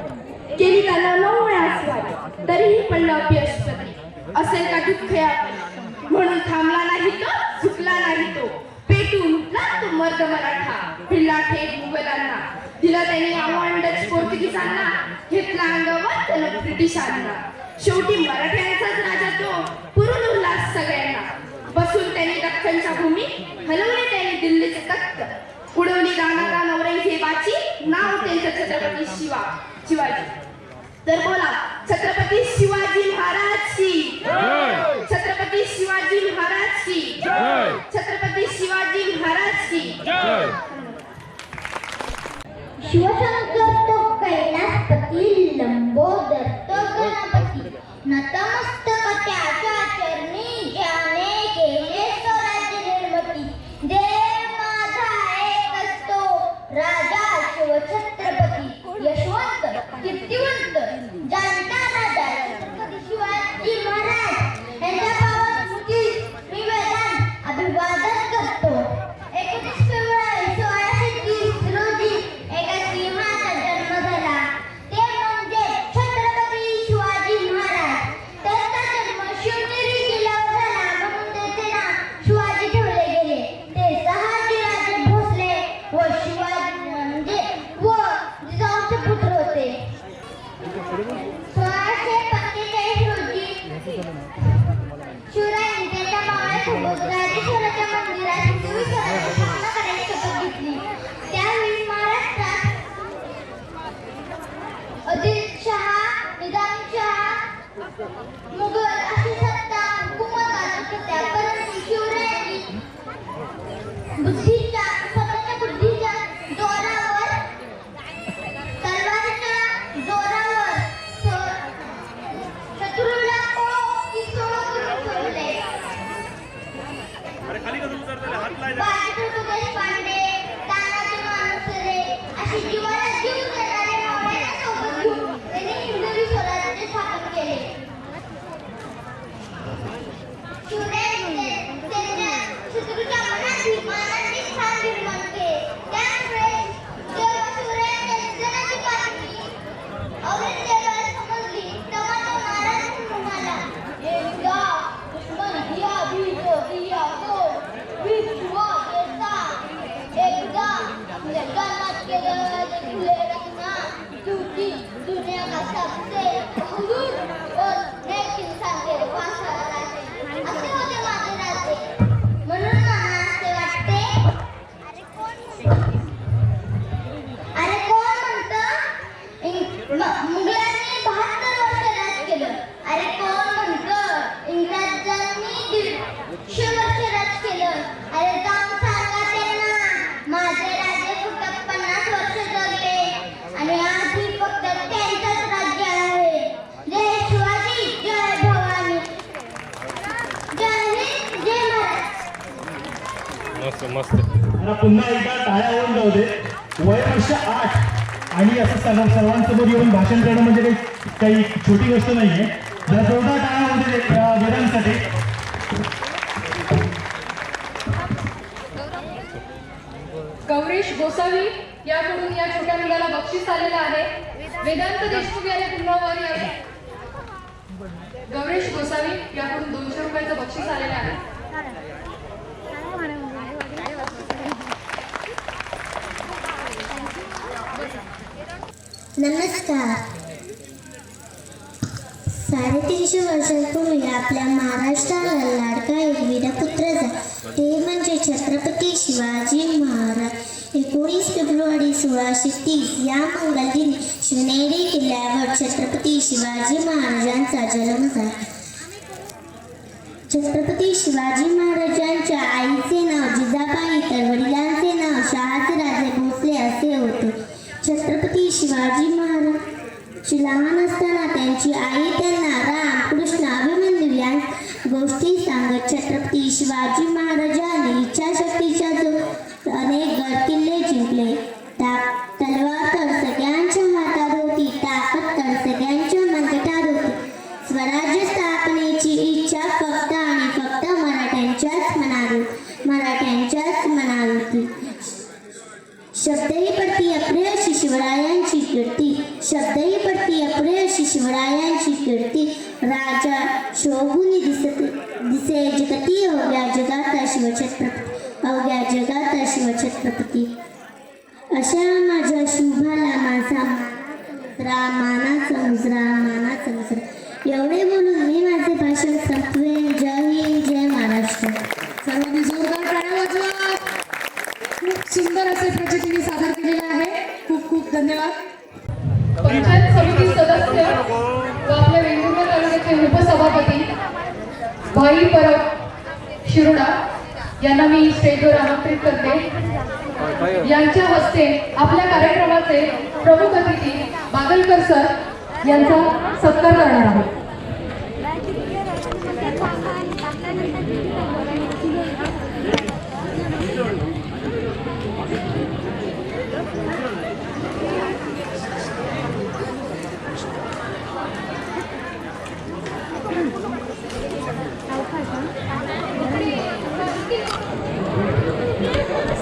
[SPEAKER 5] केली त्याला 9 वेळा स्वारी, तरीही पडलं अपयशपत्री. असेल का दुःख यापरी, म्हणून थांबला नाही तो, चुकला नाही तो. पेटून उठला तो मर्द मराठा, भिडला थेट मुघलांना. दिला त्याने आव्हान डच पोर्तुगीजांना, घेतला अंगावर त्यानं ब्रिटिशांना. शेवटी मराठ्यांचाच राजा तो, पुरून उल्हास सगळ्यांना. बसून त्यांनी दख्खनच्या भूमी, हलवले त्यांनी दिल्लीचे तख्त. उडवली गाणागान औरंगजेबाची, नाव त्यांचं छत्रपती शिवाजी. तर बोला, छत्रपती शिवाजी महाराज की, छत्रपती शिवाजी महाराज की, छत्रपती शिवाजी महाराज की.
[SPEAKER 8] शिवशंकर तो कैलासपती, लंबोदर तो गणपती. नतमस्तक त्याच्या चरणी, ज्याने केले स्वराज्य निर्मिती. देव माझा एकच तो, राजा शिवछत्रपती. यशवंत कीर्तिवंत जाणता राजा छत्रपती शिवाजी महाराज यांच्या पावन स्मृतीस मी वेदांत अभिवादन करतो. 31 फेब्रुवारी 1630 रोजी एका सिंहाचा जन्म झाला, ते म्हणजे छत्रपती शिवाजी महाराज. त्यांचा जन्म शिवनेरी किल्ल्यावर झाला, म्हणून त्याचे नाव शिवाजी ठेवले गेले. ते शहाजीराजे भोसले व शिवाजी व जिजाऊंचे पुत्र होते. 1645 रोजी शिवरायांनी त्यांच्या मावळ्यासोबत राजेश्वराच्या मंदिरात हिंदवी स्वराज्य स्थापना करायची शपथ घेतली. त्यावेळी महाराष्ट्रात आदिलशहा, निजामशहा, मुघल अशी सत्ता हुकूमत गाजवत होत्या. परंतु शिवरायांनी स्वतःच्या बुद्धीच्या जोरावर, तलवारीच्या जोरावर शत्रूला किसोळ करून सोडले. बाजीप्रभू देशपांडे, तानाजी मालुसरे अशी जीवाला जीव देणारे मावळ्यांना सोबत घेऊन त्यांनी हिंदवी स्वराज्य स्थापन केले. शिवरायांनी त्यांच्या शत्रूच्या मनात मानाचे स्थान निर्माण केले. त्यामुळे जेव्हा शिवरायांच्या निधनाची बातमी औरंगजेबाला समजली, तेव्हा तो नाराज होऊन म्हणाला, एकदा दुश्मन दिया भीत दिया कोण, भीत हुआ देता. एकदा जन्नत के दरवाजे खुले रखना, क्योंकि दुनिया का सबसे बहादुर और नेक इंसान तेरे पास आ रहा है. असे होते माझे राजे. म्हणून मला असे वाटते, अरे कोण म्हणतं मुघलांनी 72 वर्ष राज केलं. अरे कोण म्हणतं इंग्रजांनी 150 वर्ष राज केलं. अरे जाऊन सांगा त्यांना, माझे राजे फक्त 50 वर्ष जगले आणि आजही फक्त त्यांचंच राज्य आहे. जय शिवाजी, जय भवानी, जय हिंद, जय महाराज.
[SPEAKER 1] मस्त.
[SPEAKER 4] मला पुन्हा एकदा टाळ्या होऊन जाऊ दे. वयवर्ष 8 आणि असं सर्वांसमोर येऊन भाषण करणं म्हणजे काही छोटी गोष्ट नाहीये. जरा जोरदार टाळ्या होऊ दे वीरांसाठी.
[SPEAKER 3] गौरीश गोसावी याकडून या छोट्या मुलाला बक्षीस आलेलं आहे. वेदांत देशमुख याने पुन्हावारी आहे. गौरीश गोसावी याकडून 200 रुपयाचं बक्षीस आलेलं आहे.
[SPEAKER 8] नमस्कार. 350 वर्षांपूर्वी आपल्या महाराष्ट्राला लाडका एक वीरपुत्र झाला. ते म्हणजे छत्रपती शिवाजी महाराज. 19 फेब्रुवारी 1630 या मंगल दिनी शिवनेरी किल्ल्यावर छत्रपती शिवाजी महाराजांचा जन्म झाला. छत्रपती शिवाजी महाराजांच्या आईचे नाव जिजाबाई तर वडिलांचे नाव शहाजीराजे भोसले असे होते. छत्रपती शिवाजी महाराज लहान असताना त्यांची आई त्यांना राम कृष्ण अभिमन्यू या गोष्टी सांगत. छत्रपती शिवाजी महाराजांनी इच्छाशक्तीच्या जोरावर अनेक गड किल्ले जिंकले. तलवार तर सगळ्यांच्या हातात होती, ताकद तर सगळ्यांच्या मनगटात होती. स्वराज्य स्थापनेची इच्छा फक्त आणि फक्त मराठ्यांच्याच मनात होती. शब्दही पडती अपयशी शिवरायांची कीर्ती. शब्दही पडती अपयशी शिवरायांची कीर्ती. राजा शोभून दिसे जगती अवघ्या जगाचा शिवछत्रपती. अवघ्या जगाचा शिवछत्रपती. अशा माझ्या शुभाला माझा मानाचा मुजरा. एवढे बोलून मी माझे भाषण संपवेन. जय हिंद, जय महाराष्ट्र.
[SPEAKER 3] सर्वांनी जोरदार टाळ्या वाजवा. खूप सुंदर असे प्रचितीने सादर केलेले आहे. खूप खूप धन्यवाद. पंचायत समिती सदस्य व आपल्या वेंगुर्ला तालुक्याचे उपसभापती भाई परब शिरोडा यांना मी स्टेजवर आमंत्रित करते. यांच्या हस्ते आपल्या कार्यक्रमाचे प्रमुख अतिथी बागलकर सर यांचा सत्कार करणार आहोत.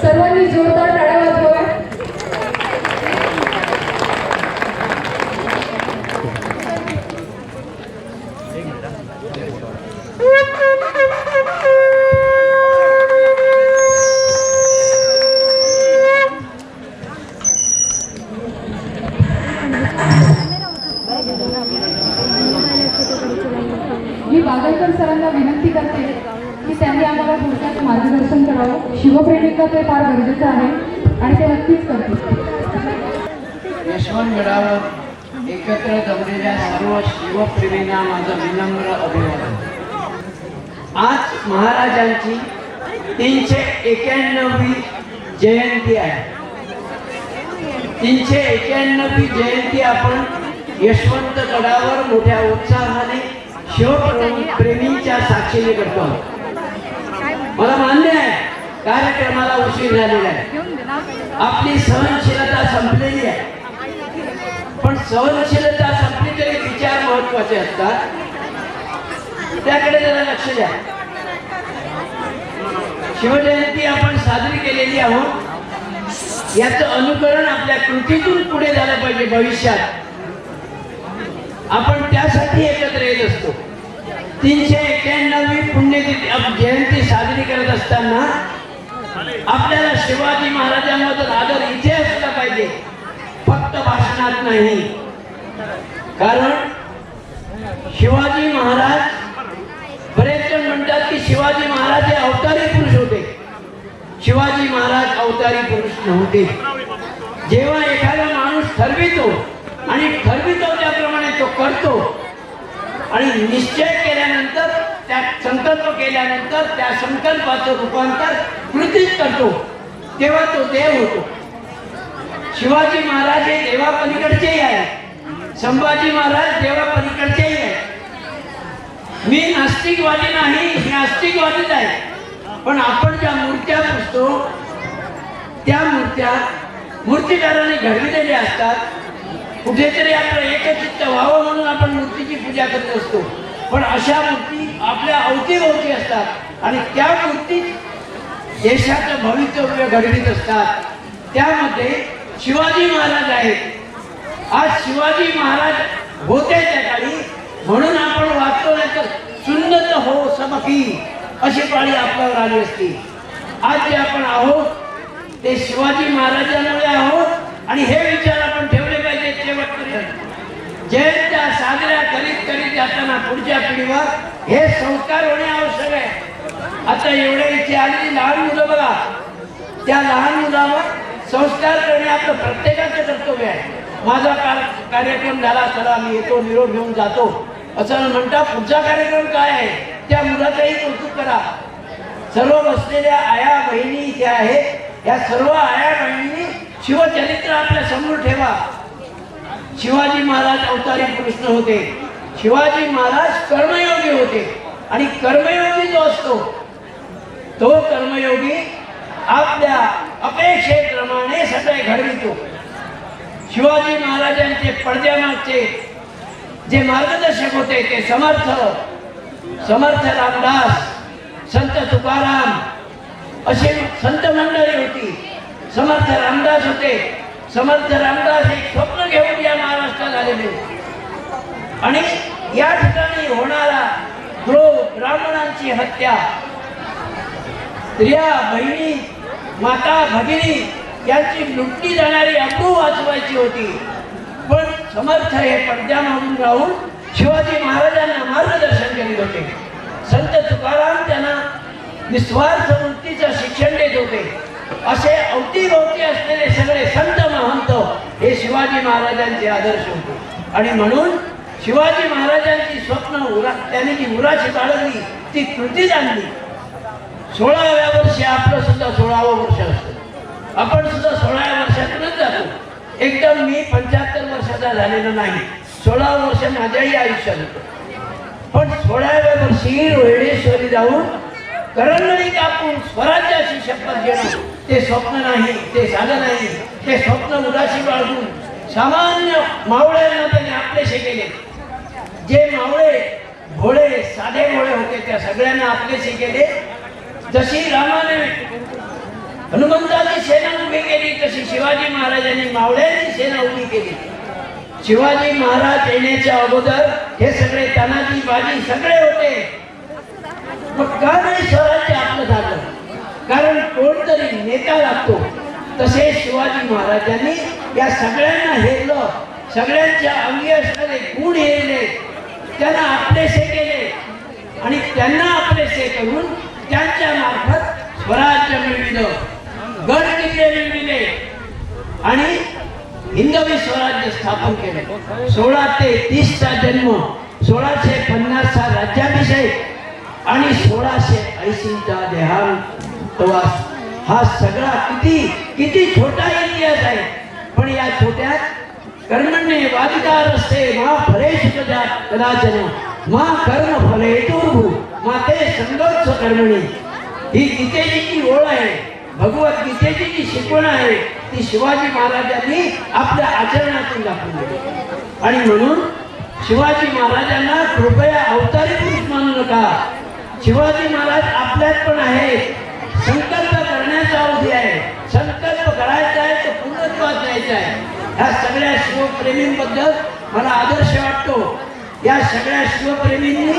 [SPEAKER 3] सर्वांनी जोरदार टाळ्या वाजवाव्या. मी बागलकर सरांना विनंती करते की त्यांनी आम्हाला थोडक्यात मार्गदर्शन करावं. शिवप्रेमिका ते फार गरजेचं आहे आणि ते नक्कीच करतील.
[SPEAKER 9] यशवंतगडावर एकत्र जमलेल्या सर्व शिवप्रेमींना माझं विनम्र अभिवादन. आज महाराजांची 391वी जयंती आहे. 391वी जयंती आपण यशवंतगडावर मोठ्या उत्साहाने शिवप्रेमींच्या साक्षीने करतो. मला मान्य आहे कार्यक्रमाला उशीर झालेला आहे. आपली सहनशीलता संपलेली आहे. पण सहनशीलता संपली तरी विचार महत्वाचे असतात. त्याकडे जरा लक्ष द्या. शिवजयंती आपण साजरी केलेली आहोत. याचं अनुकरण आपल्या कृतीतून पुढे झालं पाहिजे. भविष्यात आपण त्यासाठी एकत्र येत असतो. 391वी पुण्यतिथी जयंती साजरी करत असताना आपल्याला शिवाजी महाराजांबद्दल आदर इथे असला पाहिजे, फक्त भाषणात नाही. कारण शिवाजी महाराज, बरेच जण म्हणतात की शिवाजी महाराज हे अवतारी पुरुष होते. शिवाजी महाराज अवतारी पुरुष नव्हते. जेव्हा एखादा माणूस ठरवितो आणि ठरवितो त्याप्रमाणे तो करतो आणि निश्चय केल्यानंतर, त्या संकल्प केल्यानंतर त्या संकल्पाचं रूपांतर कृतीत करतो, तेव्हा तो देव होतो. शिवाजी महाराज हे देवापलीकडचेही आहे. संभाजी महाराज देवापलीकडचेही आहे. मी नास्तिकवादी नाही, मी आस्तिकवादीच आहे. पण आपण ज्या मूर्त्या पुजतो त्या मूर्त्या मूर्तिकाराने घडविलेल्या असतात. कुठेतरी आपलं एकचित्त व्हावं म्हणून आपण मूर्तीची पूजा करत असतो. पण अशा मूर्ती आपल्या अवतीभोवती असतात आणि त्या मूर्ती देशाचं भवितव्य घडवित असतात. त्यामध्ये शिवाजी महाराज आहेत. आज शिवाजी महाराज होते त्या काळी, म्हणून आपण वाचतो. नाही तर सुन्नत हो सबकी अशी पाळी आपल्यावर आली असती. आज जे आपण आहोत ते शिवाजी महाराजांमुळे आहोत आणि हे विचार आपण ठेवले पाहिजे शेवटपर्यंत. जयंत्या साजऱ्या करीत करीत जाताना पुढच्या पिढीवर हे संस्कार होणे आवश्यक आहे. आता एवढ्या इथे आलेली लहान मुलं बघा, त्या लहान मुलावर संस्कार करणे आपलं प्रत्येकाचं कर्तव्य आहे. माझा कार्यक्रम झाला, चला मी येतो, निरोप घेऊन जातो असं न म्हणता पुढचा कार्यक्रम काय आहे त्या मुलाचंही कौतुक करा. सर्व बसलेल्या आया बहिणी इथे आहेत, या सर्व आया बहिणींनी शिवचरित्र आपल्या समोर ठेवा. शिवाजी महाराज अवतारी कृष्ण होते, शिवाजी महाराज कर्मयोगी होते आणि कर्मयोगी जो असतो तो कर्मयोगी आपल्या अपेक्षेप्रमाणे सगळे घडवितो. शिवाजी महाराजांचे पडद्यामागचे जे मार्गदर्शक होते ते समर्थ रामदास, संत तुकाराम अशी संत मंडळी होती. समर्थ रामदास होते. समर्थ रामदास एक स्वप्न घेऊन या महाराष्ट्रात आलेले आणि या ठिकाणी होणारा द्रोह, ब्राह्मणांची हत्या, स्त्रिया, बहिणी, माता, भगिनी यांची लुटली जाणारी अब्रू वाचवायची होती. पण समर्थ हे पडद्यामागून राहून शिवाजी महाराजांना मार्गदर्शन करीत होते. संत तुकाराम त्यांना निस्वार्थ वृत्तीचं शिक्षण देत होते. असे अवतीभोवती असलेले सगळे संत महंत हे शिवाजी महाराजांचे आदर्श होते. आणि म्हणून शिवाजी महाराजांची स्वप्न त्यांनी जी उराशी बाळगली ती कृतीत आणली. 16व्या वर्षी आपलं सुद्धा 16वं वर्ष असतं. आपण सुद्धा 16व्या वर्षातूनच जातो. एकदम मी 75 वर्षाचा झालेला नाही, 16 वर्ष माझ्याही आयुष्यात होतं. पण 16व्या वर्षी रोहिणेश्वरी जाऊन करंगळी कापून स्वराज्याची शपथ घेणं ते स्वप्न नाही, ते साधं नाही. ते स्वप्न उदासी बाळगून सामान्य मावळ्यांना त्यांनी आपलेसे केले. जे मावळे भोळे साधे भोळे होते त्या सगळ्यांना आपलेसे केले. जशी रामाने हनुमंताची सेना उभी केली तशी शिवाजी महाराजांनी मावळ्यांची सेना उभी केली. शिवाजी महाराज येण्याच्या अगोदर हे सगळे तानाजी बाजी सगळे होते. मग का नाही स्वराज्य आपलं झालं? कारण कोणतरी नेता लागतो. तसे शिवाजी महाराजांनी या सगळ्यांना हेरलं, सगळ्यांच्या अंगी असणारे गुण हेरले, त्यांना आपलेसे केले आणि त्यांना आपलेसे करून त्यांच्या मार्फत स्वराज्य मिळविलं, गड किल्ले मिळविले आणि हिंदवी स्वराज्य स्थापन केले. 16 ते 30चा जन्म, 1650चा राज्याभिषेक आणि 1680चा देहांतवास. हा सगळा किती छोटा इतिहास आहे. पण या छोट्यात कर्मण्ये वादिकारस्ते मा फलेषु कदाचन मा कर्म फले हेतुर्भू मा ते संगोत्स कर्मणी. ही गीतेची ओळ आहे, भगवद्गीतेची जी शिकवण आहे ती शिवाजी महाराजांनी आपल्या आचरणातून दाखवली. आणि म्हणून शिवाजी महाराजांना कृपया अवतारी पुरुष मानू नका. शिवाजी महाराज आपल्यात पण आहे. संकल्प करण्याचा अवधी आहे. संकल्प करायचा आहे तो पूर्णत्वास द्यायचा आहे. ह्या सगळ्या शिवप्रेमींबद्दल मला आदर्श वाटतो. या सगळ्या शिवप्रेमींनी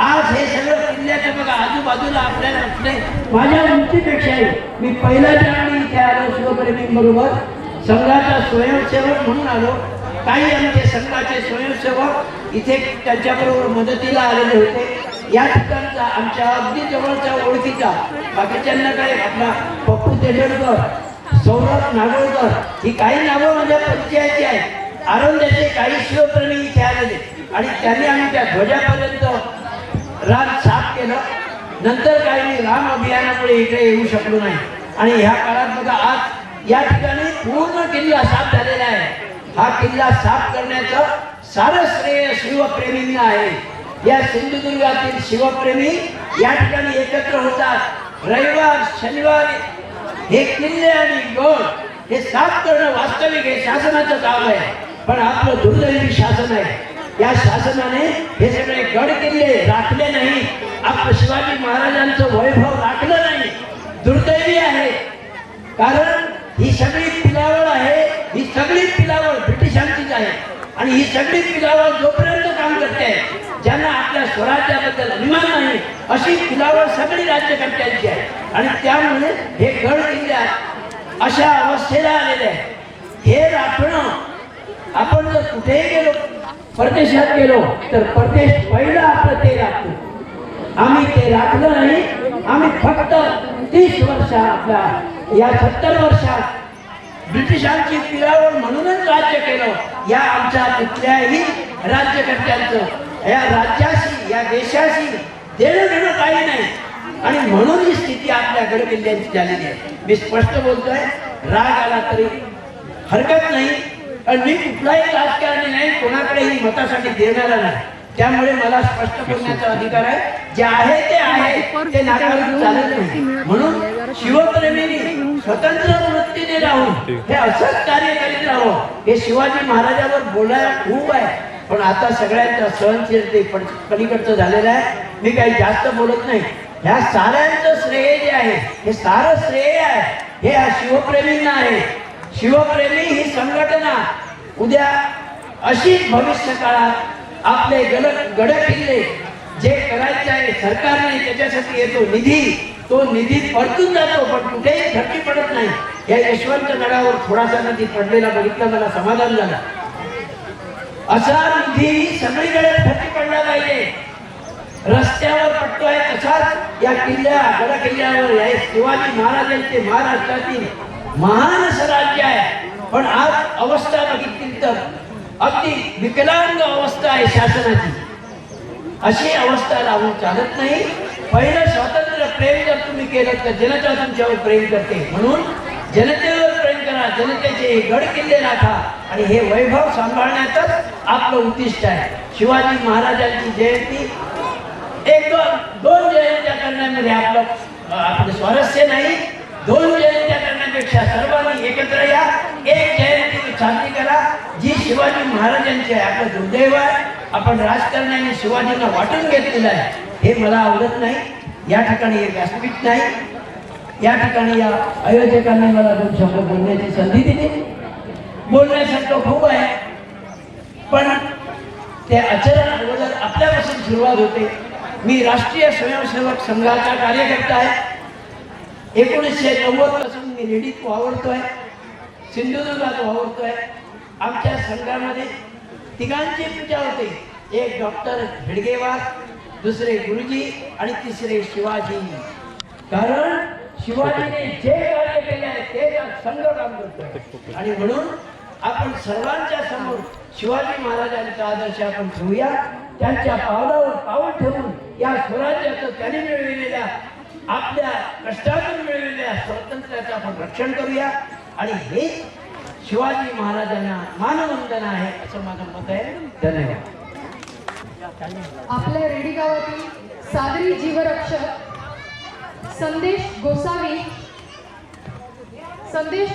[SPEAKER 9] आज हे सगळं किल्ल्याचं बघा आजूबाजूला आपल्याला असले. माझ्या उंचीपेक्षाही मी पहिल्या वेळी इथे आलो शिवप्रेमींबरोबर. संघाचा स्वयंसेवक म्हणून आलो. काही आमचे संघाचे स्वयंसेवक इथे त्यांच्याबरोबर मदतीला आलेले होते. या ठिकाणचा आमच्या अगदी जवळच्या ओळखीचा, बाकीच्यांना काय आपला पप्पू तेंडुलकर, सौरभ नागोळकर ही काही नावं माझ्या परिचयाची आहेत. आनंदाचे काही शिवप्रेमी इथे आलेले आणि त्यांनी आम्ही त्या ध्वजापर्यंत रान साफ केलं. नंतर काही मी राम अभियानामुळे इकडे येऊ शकलो नाही. आणि ह्या काळात बघा आज या ठिकाणी पूर्ण किल्ला साफ झालेला आहे. हा किल्ला साफ करण्याचं सारं श्रेय शिवप्रेमींना आहे. या सिंधुदुर्गातील शिवप्रेमी या ठिकाणी एकत्र होतात. रविवार शनिवार हे किल्ले आणि गड हे साफ करणं वास्तविक हे शासनाचं काम आहे. पण आपलं दुर्दैवी शासन आहे. या शासनाने हे सगळे गड किल्ले राखले नाही. आपलं शिवाजी महाराजांचं वैभव राखलं नाही. दुर्दैवी आहे. कारण ही सगळी पिलावळ आहे. ही सगळी पिलावळ ब्रिटिशांचीच आहे. आणि ही सगळी पिलावळ जोपर्यंत काम करते, ज्यांना आपल्या स्वराज्याबद्दल अभिमान नाही अशी पिलावळ सगळी राज्यकर्त्यांची आहे. आणि त्यामुळे हे गड किल्ल्यात अशा अवस्थेला आलेले आहे. हे राखणं आपण जर कुठेही गेलो परदेशात गेलो तर परदेश पहिलं आपलं ते राखतो. आम्ही ते राखलं नाही. आम्ही फक्त 30 वर्ष आपल्या या 70 वर्षात ब्रिटिशांची पिरावण म्हणूनच राज्य केलं. या आमच्या कुठल्याही राज्यकर्त्यांचं या राज्याशी या देशाशी देणं घेणं काही नाही. आणि म्हणून ही स्थिती आपल्या गडकिल्ल्यांची झालेली आहे. मी स्पष्ट बोलतोय, राग आला तरी हरकत नाही. आणि मी कुठलाही राजकारणी नाही, कोणाकडेही मतासाठी देणारा नाही. त्यामुळे मला स्पष्ट बोलण्याचा अधिकार आहे. जे आहे ते नाकारून चालत नाही. म्हणून शिवप्रेमींनी स्वतंत्र वृत्तीने राहून हे असंच कार्य करीत राहावं. हे शिवाजी महाराजांवर बोलायला खूप आहे, पण आता सगळ्यांच्या सहनशीलते पलीकडचं झालेलं आहे. मी काही जास्त बोलत नाही. ह्या साऱ्यांचं श्रेय जे आहे हे सारं श्रेय आहे हे ह्या शिवप्रेमींना आहे. शिवप्रेमी ही संघटना उद्या अशीच भविष्य काळात आपले गड किल्ले जे करायचे आहे सरकारने त्याच्यासाठी येतो निधी, तो निधी परतून जातो, पण कुठेही थकी पडत नाही. या यशवंत गडावर थोडासा निधी पडलेला बघितला, मला समाधान झालं. असा निधी सगळीकडे थकी पडला पाहिजे. रस्त्यावर पडतोय तसाच या गड किल्ल्यावर या शिवाजी महाराजांचे महाराष्ट्रातील महान असं राज्य आहे. पण आज अवस्था बघितली तर अगदी विकलांग अवस्था आहे शासनाची. अशी अवस्था राहून चालत नाही. पहिलं स्वातंत्र्य प्रेम जर तुम्ही केलं तर जनता तुमच्यावर प्रेम करते. म्हणून जनतेवर प्रेम करा, जनतेचे गड किल्ले राखा आणि हे वैभव सांभाळण्याचंच आपलं उद्दिष्ट आहे. शिवाजी महाराजांची जयंती दोन जयंत्या करण्यामध्ये आपलं स्वारस्य नाही. 2 जयंत्या करण्यापेक्षा सर्वांनी एकत्र या, एक जयंती साजरी करा जी शिवाजी महाराजांची आहे. आपलं दुर्दैव आहे, आपण राजकारण्याने शिवाजींना वाटून घेतलेलं आहे. हे मला आवडत नाही. या ठिकाणी हे व्यासपीठ नाही. या ठिकाणी या आयोजकांनी मला 2 शब्द बोलण्याची संधी दिली. बोलण्यासारखं खूप आहे, पण ते आचरण अगोदर आपल्यापासून सुरुवात होते. मी राष्ट्रीय स्वयंसेवक संघाचा कार्यकर्ता आहे. 1990 पासून मी रेडीत वावरतोय, सिंधुदुर्गात वावरतोय. आमच्या संघामध्ये 3घांची पूजा होते. एक डॉक्टर हेडगेवार, दुसरे गुरुजी आणि तिसरे शिवाजी. कारण शिवाजीने जे कार्य केले आहे ते संघ काम करतोय. आणि म्हणून आपण सर्वांच्या समोर शिवाजी महाराजांचा आदर्श आपण ठेवूया. त्यांच्या पावलावर पाऊल ठेवून या स्वराज्याचं त्यांनी मिळविलेल्या आपल्या कष्टातून मिळविलेल्या स्वातंत्र्याचं आपण रक्षण करूया. आणि हे शिवाजी महाराजांना मानवंदना आहे असं माझं मत आहे. धन्यवाद.
[SPEAKER 3] आपल्या रेडी गावातील सागरी जीवरक्षक संदेश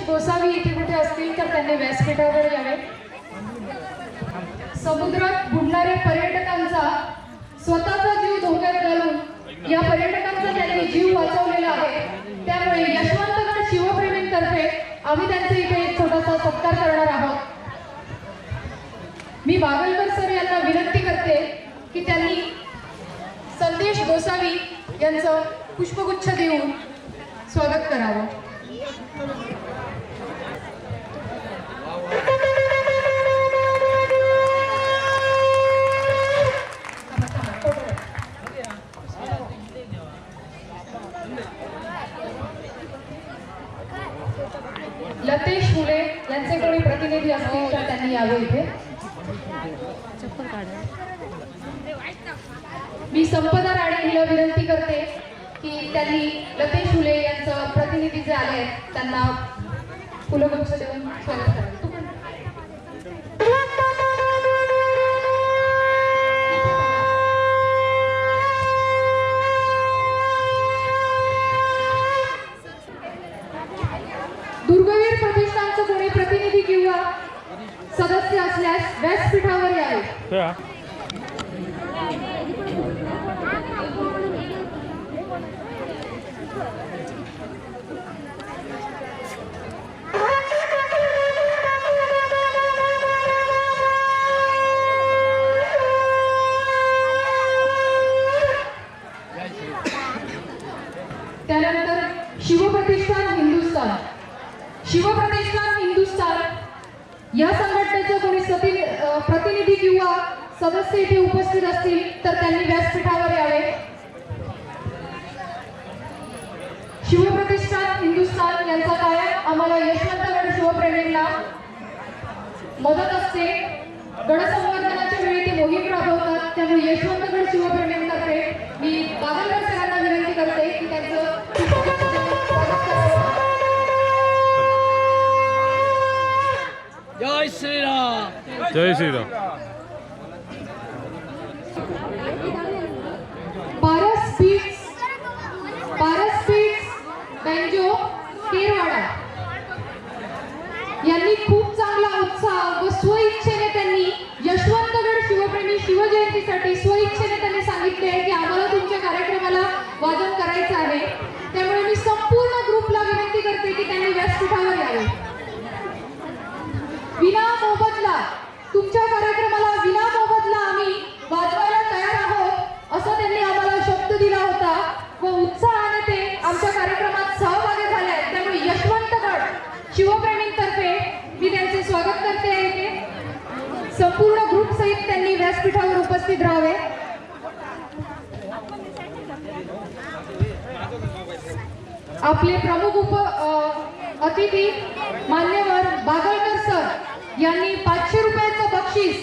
[SPEAKER 3] गोसावी इथे कुठे असतील तर त्यांनी व्यासपीठावर यावे. समुद्रात बुडणाऱ्या पर्यटकांचा स्वतःचा जीव धोक्यात घालून या पर्यटकांचा त्यांनी जीव वाचवलेला आहे. त्यामुळे यशवंतगड शिवप्रेमींतर्फे आम्ही त्यांचा इथे एक छोटासा सत्कार करणार आहोत. मी बागलकर सर यांना विनंती करते की त्यांनी संदेश गोसावी यांचं पुष्पगुच्छ देऊन स्वागत करावं. लतेश फुले यांचे कोणी प्रतिनिधी असतील तर त्यांनी यावे इथे. मी संपदा राणे हिला विनंती करते की त्यांनी लतेश फुले यांचं प्रतिनिधी जे आले त्यांना फुलगुच्छ देऊन स्वागत करावे. दुर्गवीर प्रतिष्ठानचं कोणी प्रतिनिधी किंवा सदस्य असल्यास व्यासपीठावर यावे. त्यानंतर शिवप्रतिष्ठान हिंदुस्थान या संघटनेचे कोणी प्रतिनिधी किंवा सदस्य इथे उपस्थित असतील तर त्यांनी व्यासपीठावर यावे. शिवप्रतिष्ठान हिंदुस्थान यांचा कायम आम्हाला यशवंतगड शिवप्रेमींना मदत असते. गडसंवर्धनाच्या वेळी ते मोहीम राबवतात. त्यामुळे यशवंतगड शिवप्रेमींतर्फे मी बागलकर सरांना विनंती करते की त्यांचं स्वागत करावं.
[SPEAKER 9] जय श्रीराम.
[SPEAKER 1] जय श्रीराम.
[SPEAKER 3] पारस स्पीड्स बँजो केरवाडा यांनी खूप चांगला उत्साह व स्वइच्छेने त्यांनी यशवंतगड शिवप्रेमी शिवजयंतीसाठी स्वइच्छेने त्यांनी सांगितले की आम्हाला तुमच्या कार्यक्रमाला वादन करायचं आहे. त्यामुळे मी संपूर्ण ग्रुपला विनंती करते की त्यांनी व्यासपीठावर यावे. विना मोबदला तुमच्या कार्यक्रमाला विना मोबदला आम्ही वाजवायला तयार आहोत असं त्यांनी आम्हाला शब्द दिला होता व उत्साहाने ते आमच्या कार्यक्रमात सहभागी झाले आहेत. त्यामुळे यशवंतगड शिवप्रेमींतर्फे मी त्यांचे स्वागत करते आहे. संपूर्ण ग्रुप सहित त्यांनी व्यासपीठावर उपस्थित राहावे. आपले प्रमुख अतिथी मान्यवर बागलकर सर यांनी 500 रुपयाचं बक्षीस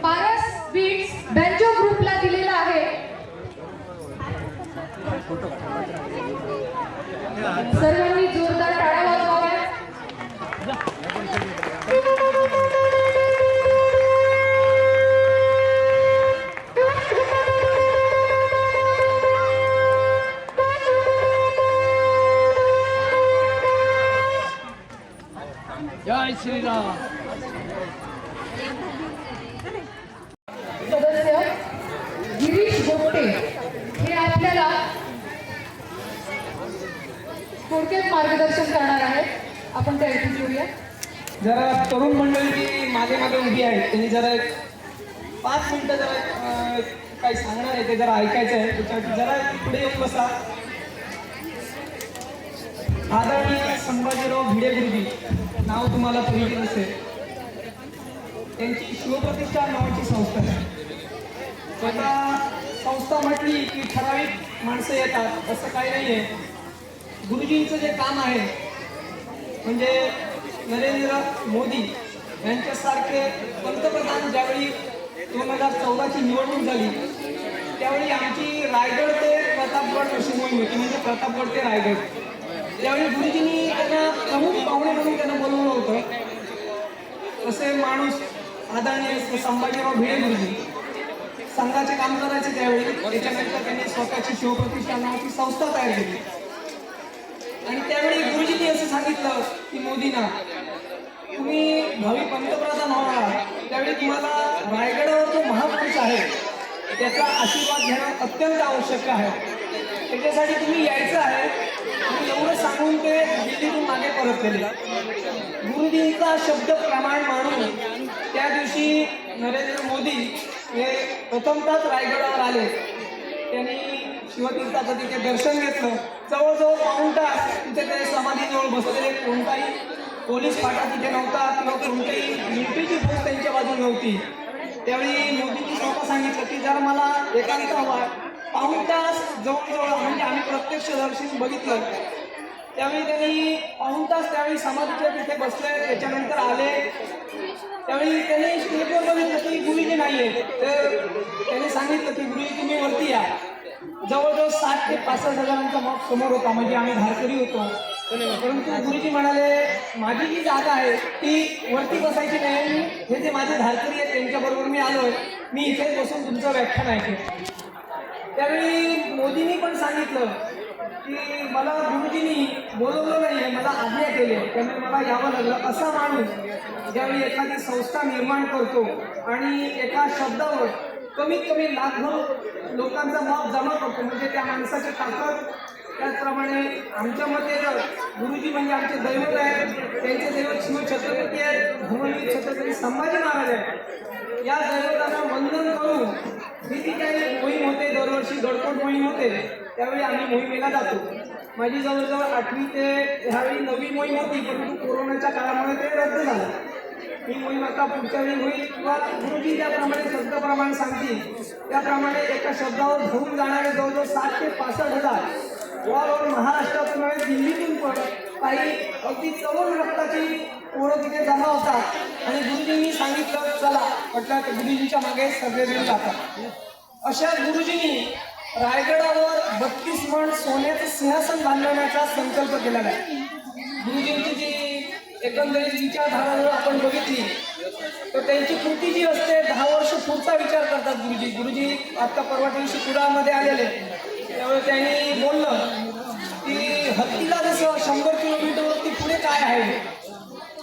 [SPEAKER 3] पारस बीट्स बँजो ग्रुपला दिलेलं आहे. सर्वांनी जोरदार टाळ्या वाजवाव्या.
[SPEAKER 9] जय श्रीराम.
[SPEAKER 3] सदस्य गिरीश गोपटे हे आपल्याला थोडक्यात मार्गदर्शन करणार आहेत. आपण त्या इथे घेऊया.
[SPEAKER 7] जरा तरुण मंडळी जी मागे मागे उभी आहे त्यांनी जरा एक 5 मिनिटं जरा काही सांगणार आहे ते जरा ऐकायचं आहे. त्याच्यासाठी जरा पुढे येऊन बसा. आदरणीय संभाजीराव भिडे गुरुजी नाव तुम्हाला परिचित असेल. त्यांची शिवप्रतिष्ठान नावाची संस्था आहे. स्वतः संस्था म्हटली की ठराविक माणसं येतात असं काही नाही आहे. गुरुजींचं जे काम आहे म्हणजे नरेंद्र मोदी यांच्यासारखे पंतप्रधान ज्यावेळी 2014ची निवडणूक झाली त्यावेळी आमची रायगड ते प्रतापगड अशी मोहीम होती. म्हणजे प्रतापगड ते रायगड. त्यावेळी गुरुजींनी त्यांना प्रमुख पाहुणे म्हणून त्यांना बोलवलं होतं. असे माणूस आदरणीय संभाजीराव भिडे गुरुजी संघाचे काम करायचे त्यावेळी. त्याच्यानंतर त्यांनी स्वतःची शिवप्रतिष्ठान नावाची संस्था तयार केली. आणि त्यावेळी गुरुजींनी असं सांगितलं की मोदींना तुम्ही भावी पंतप्रधान व्हाल त्यावेळी तुम्हाला रायगडावर जो महापुरुष आहे त्याचा आशीर्वाद घेणं अत्यंत आवश्यक आहे. त्याच्यासाठी तुम्ही यायचं आहे. आणि एवढं सांगून ते दिल्लीतून मागे परत केले. गुरुजींचा शब्द प्रमाण मानून त्या दिवशी नरेंद्र मोदी हे प्रथमतःच रायगडावर आले. त्यांनी शिवतीर्थाचं तिथे दर्शन घेतलं. जवळजवळ पाऊण तास तिथे ते समाधीजवळ बसलेले. कोणताही पोलीस फाटा तिथे नव्हता किंवा कोणत्याही मिलिटरीची फौज त्यांच्या बाजूला नव्हती. त्यावेळी मोदींनी स्वतः सांगितलं की जर मला एकांत हवा पाऊण तास जवळजवळ म्हणजे आम्ही प्रत्यक्ष दर्शन बघितलं. त्यावेळी त्यांनी पाऊण तास त्यावेळी समाधीच्या तिथे बसले. त्याच्यानंतर आले. त्यावेळी त्यांनी स्टेजवर बघितलं की गुरुजी नाही आहे. तर त्यांनी सांगितलं की गुरुजी तुम्ही वरती या. जवळजवळ 60 ते 65 हजारांचा मॉब समोर होता. म्हणजे आम्ही धारकरी होतो. परंतु गुरुजी म्हणाले माझी जी जागा आहे ती वरती बसायची नाही. हे जे माझे धारकरी आहेत त्यांच्याबरोबर मी आलोय. मी इथे बसून तुमचं व्याख्यान ऐकेन. त्यावेळी मोदींनी पण सांगितलं की मला गुरुजींनी बोलवलं नाही मला आज्ञा केली त्यामुळे मला यावं लागलं. असा माणूस ज्यावेळी एखादी संस्था निर्माण करतो आणि एका शब्दावर कमीत कमी लाखभर लोकांचा मत जमा करतो म्हणजे त्या माणसाची ताकद. त्याचप्रमाणे आमच्या मते गुरुजी म्हणजे आमचे दैवत आहेत. त्यांचे दैवत शिव छत्रपती आहेत. भगवान छत्रपती संभाजी महाराज आहेत. या दैवतांना वंदन करून ही जी काही मोहीम होते, दरवर्षी गडकोट मोहीम होते, त्यावेळी आम्ही मोहिमेला जातो. माझी जवळजवळ 8वी ते ह्यावेळी 9वी मोहीम होती, परंतु कोरोनाच्या काळामुळे ते रद्द झालं. ही मोहीम आता पुढच्या वेळी होईल किंवा गुरुजी ज्याप्रमाणे शब्दप्रमाण सांगतील त्याप्रमाणे एका शब्दावर धरून जाणारे जवळजवळ 60 ते 65,000 ऑल महाराष्ट्रातून आणि दिल्लीतून पण काही अगदी तरुण रक्ताची पोरं तिथे जमा होतात आणि गुरुजींनी सांगितलं चला म्हटलं तर गुरुजींच्या मागे सगळेजण जातात. अशा गुरुजींनी रायगडावर 32 मण सोन्याचं सिंहासन बांधण्याचा संकल्प केलेला आहे. गुरुजींची जी एकंदरीत विचारधारा जर आपण बघितली तर त्यांची कृती जी असते 10 वर्ष पुढचा विचार करतात गुरुजी. गुरुजी आता परवा दिवशी कुडामध्ये आलेले, त्यावेळी त्यांनी बोललं की हत्तीला जसं 100 किलोमीटरवरती पुढे काय आहे,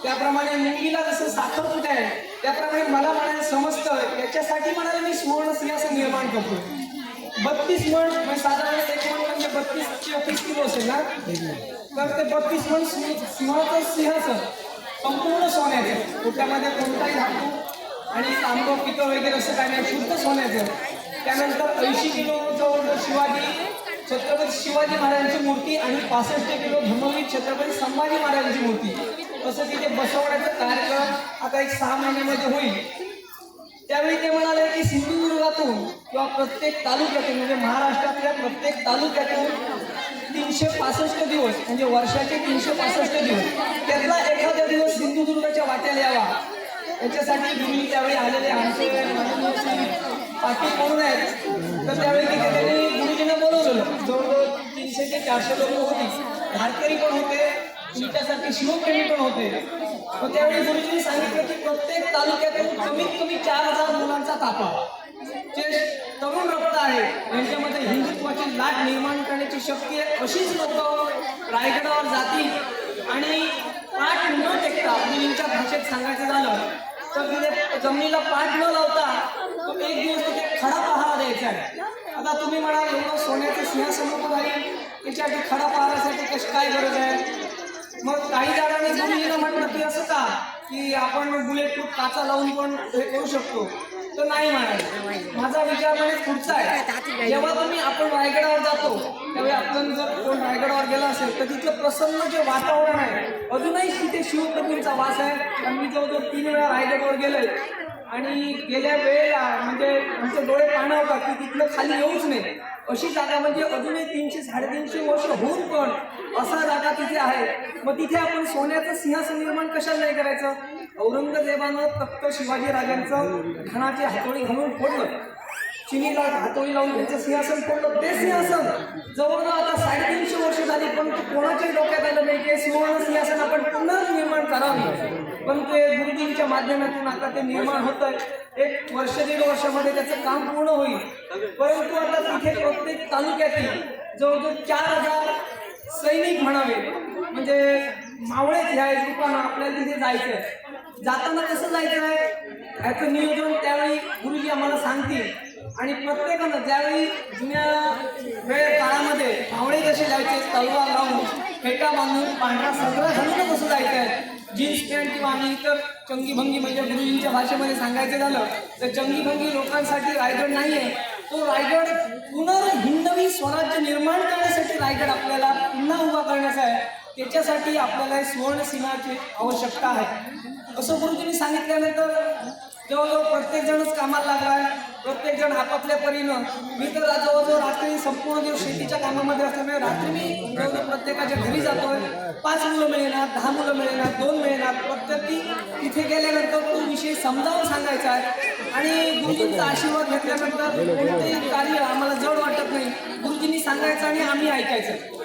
[SPEAKER 7] त्याप्रमाणे मुंगीला जसं साखरपीठ आहे, त्याप्रमाणे मला म्हणायला समजतं याच्यासाठी म्हणाले मी सुवर्ण सिंहासन निर्माण करतो. 32 मण म्हणजे साधारण 1 मण म्हणजे 32 किलो असेल ना, तर ते 32 मण सिंहाचं सिंहासन संपूर्ण सोन्याचं, त्याच्यामध्ये कोणताही धातू आणि तांब पितळ वगैरे असं काही नाही, शुद्ध सोन्याचं. त्यानंतर 80 किलो जवळ छत्रपती शिवाजी महाराजांची मूर्ती आणि 65 किलो धर्मवीर छत्रपती संभाजी महाराजांची मूर्ती, तसं तिथे बसवण्याचा कार्यक्रम आता एक 6 महिन्यामध्ये होईल. त्यावेळी ते म्हणाले की सिंधुदुर्गातून किंवा प्रत्येक तालुक्यातून म्हणजे महाराष्ट्रातल्या प्रत्येक तालुक्यातून 365 दिवस म्हणजे वर्षाचे 365 दिवस त्यातला एखादा दिवस सिंधुदुर्गाच्या वाट्याला यावा, याच्यासाठी गुरुजी त्यावेळी आलेले आमचे पाटील म्हणून आहेत. तर त्यावेळी तिथे त्यांनी गुरुजींना बोलवलं. जवळजवळ 300 ते 400 लोक होती, भारकरी पण होते, तुमच्यासाठी शिवप्रेमी पण होते. मग त्यावेळी गुरुजींनी सांगितलं की प्रत्येक तालुक्यातून कमीत कमी 4000 मुलांचा ताफा, जे तरुण रक्त आहे यांच्यामध्ये हिंदुत्वाची लाट निर्माण करण्याची शक्ती आहे, अशीच लोक रायगडावर जातील आणि पाठ न टेकता मुलींच्या भाषेत सांगायचं झालं तर तिथे जमिनीला पाठ न लावता तो एक दिवस तिथे खडा पहारा द्यायचा आहे. आता तुम्ही म्हणाल एवढं सोन्याचं सिंहासन उभं राहील त्याच्यासाठी खडा पहारासाठी कशी काय गरज आहे. मग काही जणांनी गुरुजींना म्हटलं की असं का की आपण बुलेट प्रूफ काचा लावून पण हे करू शकतो, तर नाही म्हणाले. माझा विचार म्हणजे पुढचा आहे, जेव्हा तुम्ही आपण रायगडावर जातो त्यावेळी आपण जर कोण रायगडावर गेला असेल तर तिथलं प्रसन्न जे वातावरण आहे, अजूनही तिथे शिवप्रभूंचा वास आहे. आम्ही जवळजवळ 3 वेळा रायगडावर गेलोय आणि गेल्या वेळेला म्हणजे आमचे डोळे पाणावतात की तिथलं खाली येऊच नाही, अशी जागा म्हणजे अजूनही 300-350 वर्ष होऊन पण असा जागा तिथे आहे. मग तिथे आपण सोन्याचं सिंहासन निर्माण कशाला नाही करायचं. औरंगजेबानं तख्त शिवाजी राजांचं घणाची हातोडी घालून फोडलं, चिनीला हातोडी लावून त्यांचं सिंहासन फोडलं. ते सिंहासन जवळजवळ आता 350 वर्ष झाली पण कोणाच्याही डोक्यात आलं नाही की सुवर्ण सिंहासन आपण पुनर्निर्माण करावे. पण ते गुरुजींच्या माध्यमातून आता ते निर्माण होतंय. 1 वर्ष 1.5 वर्षामध्ये त्याचं काम पूर्ण होईल. परंतु आता तिथे प्रत्येक तालुक्यातील जवळजवळ 4000 सैनिक म्हणावे म्हणजे मावळेच ह्या रूपानं आपल्याला तिथे जायचं आहे. जाताना कसं जायचं आहे याचं नियोजन त्यावेळी गुरुजी आम्हाला सांगतील. आणि प्रत्येकानं ज्यावेळी जुन्या वेळ काळामध्ये मावळे कसे जायचे, तलवार लावून फेटा बांधून पांढरा सदरा घालून कसं जायचं आहे, जीन्स पॅन्ट किंवा आम्ही इतर चंगीभंगी म्हणजे गुरुजींच्या भाषेमध्ये सांगायचं झालं तर चंगीभंगी लोकांसाठी रायगड नाही आहे. तो रायगड पुनर्हिंदवी स्वराज्य निर्माण करण्यासाठी रायगड आपल्याला पुन्हा उभा करण्याचा आहे. त्याच्यासाठी आपल्याला सुवर्ण सिंहाची आवश्यकता आहे असं गुरुजींनी सांगितल्यानंतर जवळजवळ प्रत्येकजणच कामाला लागलाय. प्रत्येकजण आपापल्या परीनं. मी तर जवळजवळ रात्री संपूर्ण दिवस शेतीच्या कामामध्ये असल्यामुळे रात्री मी जवळजवळ प्रत्येकाच्या घरी जातोय. 5 मुलं मिळणार, 10 मुलं मिळणार, 2 मिळणार, प्रत्येकी तिथे गेल्यानंतर तो विषय समजावून सांगायचा आहे. आणि गुरुजींचा आशीर्वाद घेतल्यानंतर कोणतेही कार्य आम्हाला जड वाटत नाही. गुरुजींनी सांगायचं आणि आम्ही ऐकायचं.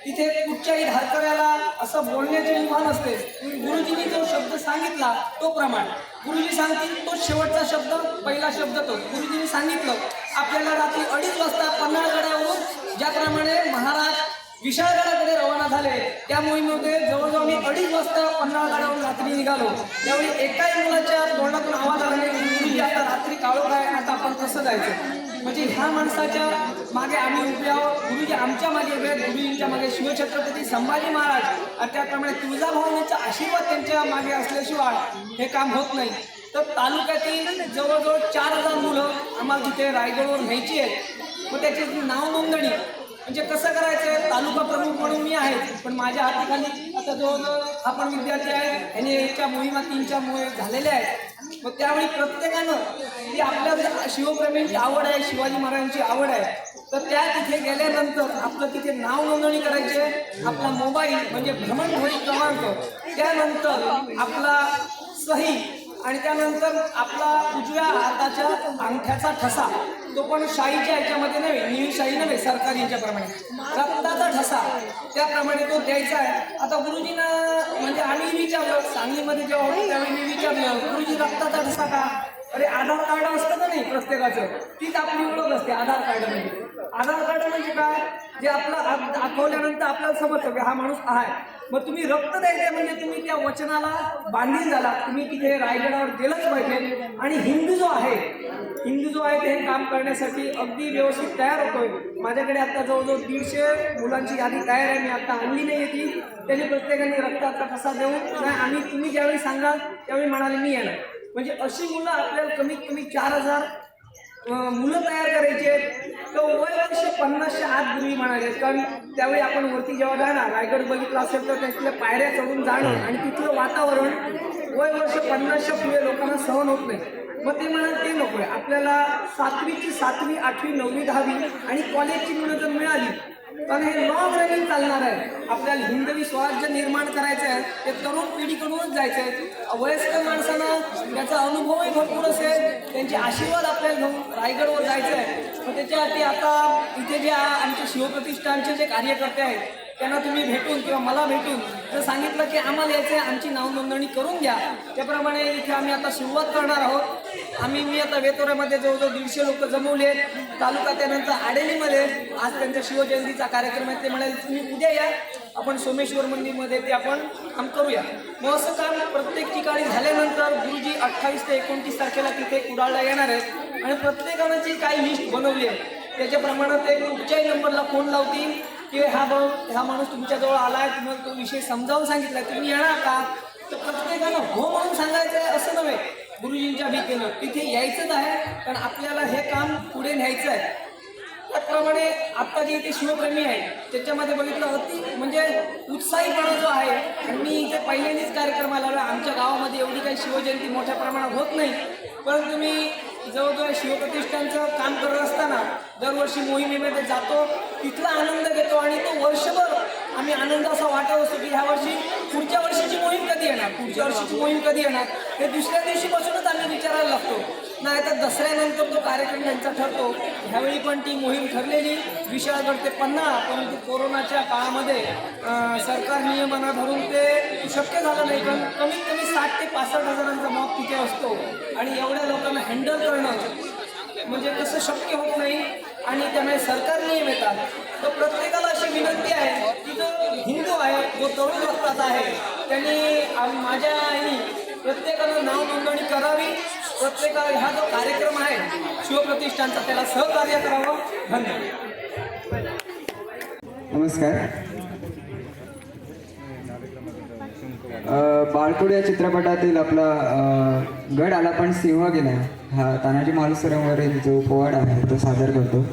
[SPEAKER 7] तिथे कुठच्याही धारकऱ्याला असं बोलण्याचे विमान असते. गुरुजींनी जो शब्द सांगितला तो प्रमाण गुरुजी सांगतील तो शेवटचा शब्द, पहिला शब्द तो. गुरुजींनी सांगितलं आपल्याला रात्री 2:30 वाजता पन्हाळगडावरून ज्याप्रमाणे महाराज विशाळगडाकडे रवाना झाले त्या मोहिमेमध्ये जवळजवळ मी 2:30 वाजता पन्हाळगडावरून रात्री निघालो. त्यावेळी एकाही मुलाच्या तोंडातून आवाज आला नाही गुरुजी आता रात्री काळोख आहे, आता आपण कसं जायचं. म्हणजे ह्या माणसाच्या मागे आम्ही उभे आहोत. गुरुजी आमच्या मागे उभे आहेत. गुरुजींच्या मागे शिवछत्रपती संभाजी महाराज आणि त्याप्रमाणे तुळजाभवानीचा आशीर्वाद त्यांच्या मागे असल्याशिवाय हे काम होत नाही. तर तालुक्यातील जवळजवळ 4000 मुलं आम्हाला तिथे रायगडवर न्यायची आहेत. मग त्याची नाव नोंदणी म्हणजे कसं करायचं आहे, तालुका प्रमुख म्हणून मी आहे, पण माझ्या हाताखाली आता जवळजवळ आपण विद्यार्थी आहे, यांनी एका मोहिमा 3-4 मोहीम झालेल्या आहेत. मग त्यावेळी प्रत्येकानं जी आपल्या शिवप्रेमींची आवड आहे, शिवाजी महाराजांची आवड आहे, तर त्या तिथे गेल्यानंतर आपलं तिथे नाव नोंदणी करायची आहे. आपला मोबाईल म्हणजे भ्रमणध्वनी क्रमांक, त्यानंतर आपला सही आणि त्यानंतर आपला उजव्या हाताच्या अंगठ्याचा ठसा, तो पण शाहीच्या ह्याच्यामध्ये नव्हे, निळशाही नव्हे, सरकारी ह्याच्याप्रमाणे रक्ताचा ठसा त्याप्रमाणे तो द्यायचा आहे. आता गुरुजींना म्हणजे आम्ही विचारलं, सांगलीमध्ये जेव्हा होतो त्यावेळी मी विचारलं, गुरुजी रक्ताचा ठसा का? अरे आधार कार्ड असतं का नाही प्रत्येकाचं, तीच आपली ओळख असते आधार कार्ड म्हणजे. आधार कार्ड म्हणजे काय, जे आपलं दाखवल्यानंतर आपल्याला समजतं की हा माणूस आहे. मग तुम्ही रक्त द्यायचं म्हणजे तुम्ही त्या वचनाला बांधील झाला, तुम्ही तिथे रायगडावर गेलंच पाहिजे. आणि हिंदू जो आहे ते हे काम करण्यासाठी अगदी व्यवस्थित तयार होतोय. माझ्याकडे आता जवळजवळ 150 मुलांची यादी तयार आहे, मी आता आणली नाही ती. त्यांनी प्रत्येकाने रक्ताचा ठसा देऊन नाही, आम्ही तुम्ही ज्यावेळी सांगाल त्यावेळी म्हणाले मी येणार. म्हणजे अशी मुलं आपल्याला कमीत कमी 4000 मुलं तयार करायची आहेत. तर वय वर्ष 50च्या आत गुरुजी म्हणाले, कारण त्यावेळी आपण वरती जेव्हा जाणार, रायगड बघितला असेल तर त्यातल्या पायऱ्या चढून जाणं आणि तिथलं वातावरण वय वर्ष 50च्या पुढे लोकांना सहन होत नाही. मग ते म्हणाल ते नको आहे, आपल्याला 7वीची 7वी 8वी 9वी 10वी आणि कॉलेजची मुलं जर मिळाली तर हे लॉंग रनिंग चालणार आहे. आपल्याला हिंदवी स्वराज्य निर्माण करायचं आहे, ते तरुण पिढीकडूनच जायचं आहे. वयस्कर माणसांना त्याचा अनुभवही भरपूर असेल, त्यांचे आशीर्वाद आपल्याला घेऊन रायगडवर जायचं आहे. मग त्याच्यासाठी आता इथे जे आमचे शिवप्रतिष्ठानचे जे कार्यकर्ते आहेत त्यांना तुम्ही भेटून किंवा मला भेटून जर सांगितलं की आम्हाला याचे आमची नाव नोंदणी करून घ्या, त्याप्रमाणे इथे आम्ही आता सुरुवात करणार आहोत. मी आता वेतोऱ्यामध्ये जवळजवळ 150 लोक जमवले. तालुका त्यानंतर आडेलीमध्ये आज त्यांच्या शिवजयंतीचा कार्यक्रम आहे. ते म्हणाले तुम्ही उद्या या, आपण सोमेश्वर मंदिरमध्ये ते आपण काम करूया. मग असं काम प्रत्येक ठिकाणी झाल्यानंतर गुरुजी 28 ते 29 तारखेला तिथे कुडाळला येणार आहेत आणि प्रत्येकानं जी काही लिस्ट बनवली आहे त्याच्याप्रमाणे ते कुठच्याही नंबरला फोन लावतील की हा माणूस तुमच्याजवळ आला आहे, तुम्हाला तो विषय समजावून सांगितला, तुम्ही येणार का? तर प्रत्येकानं हो म्हणून सांगायचं आहे असं नव्हे. गुरुजींच्या भीतीनं तिथे यायचंच आहे, कारण आपल्याला हे काम पुढे न्यायचं आहे. त्याचप्रमाणे आत्ता जे इथे शिवप्रेमी आहे त्याच्यामध्ये बघितलं अति म्हणजे उत्साहीपणा जो आहे. आणि मी इथे पहिल्यांदाच कार्यक्रमाला आलो. आमच्या गावामध्ये एवढी काही शिवजयंती मोठ्या प्रमाणात होत नाही, परंतु मी जवळजवळ शिवप्रतिष्ठानचं काम करत असताना दरवर्षी मोहिमेमध्ये जातो, तिथला आनंद घेतो आणि तो वर्षभर आम्ही आनंद असा वाटत असतो की ह्या वर्षी पुढच्या वर्षीची मोहीम कधी येणार, पुढच्या वर्षीची मोहीम कधी येणार, हे दुसऱ्या दिवशीपासूनच आम्ही विचारायला लागतो. नाही तर दसऱ्यानंतर तो कार्यक्रम त्यांचा ठरतो. ह्यावेळी पण ती मोहीम ठरलेली विशाळगड ते पन्हाळा, परंतु कोरोनाच्या काळामध्ये सरकार नियमांना धरून ते शक्य झालं नाही. पण कमीत कमी 60 ते 65 हजारांचा मॉब तिथे असतो आणि एवढ्या लोकांना हँडल करणं म्हणजे कसं शक्य होत नाही आणि त्यामुळे सरकार नियम येतात. तर प्रत्येकाला अशी विनंती आहे की जो हिंदू आहे, जो तरुण रक्ताचा आहे, त्यांनी माझ्या प्रत्येकानं नाव नोंदणी करावी. प्रत्येकाला हा जो कार्यक्रम आहे शिवप्रतिष्ठानचा त्याला सहकार्य करावं. धन्यवाद.
[SPEAKER 10] नमस्कार. बाळकुड या चित्रपटातील आपला गड आला पण सिंह गेला हा तानाजी मालुसरेवरील जो पोवाडा आहे तो सादर करतो.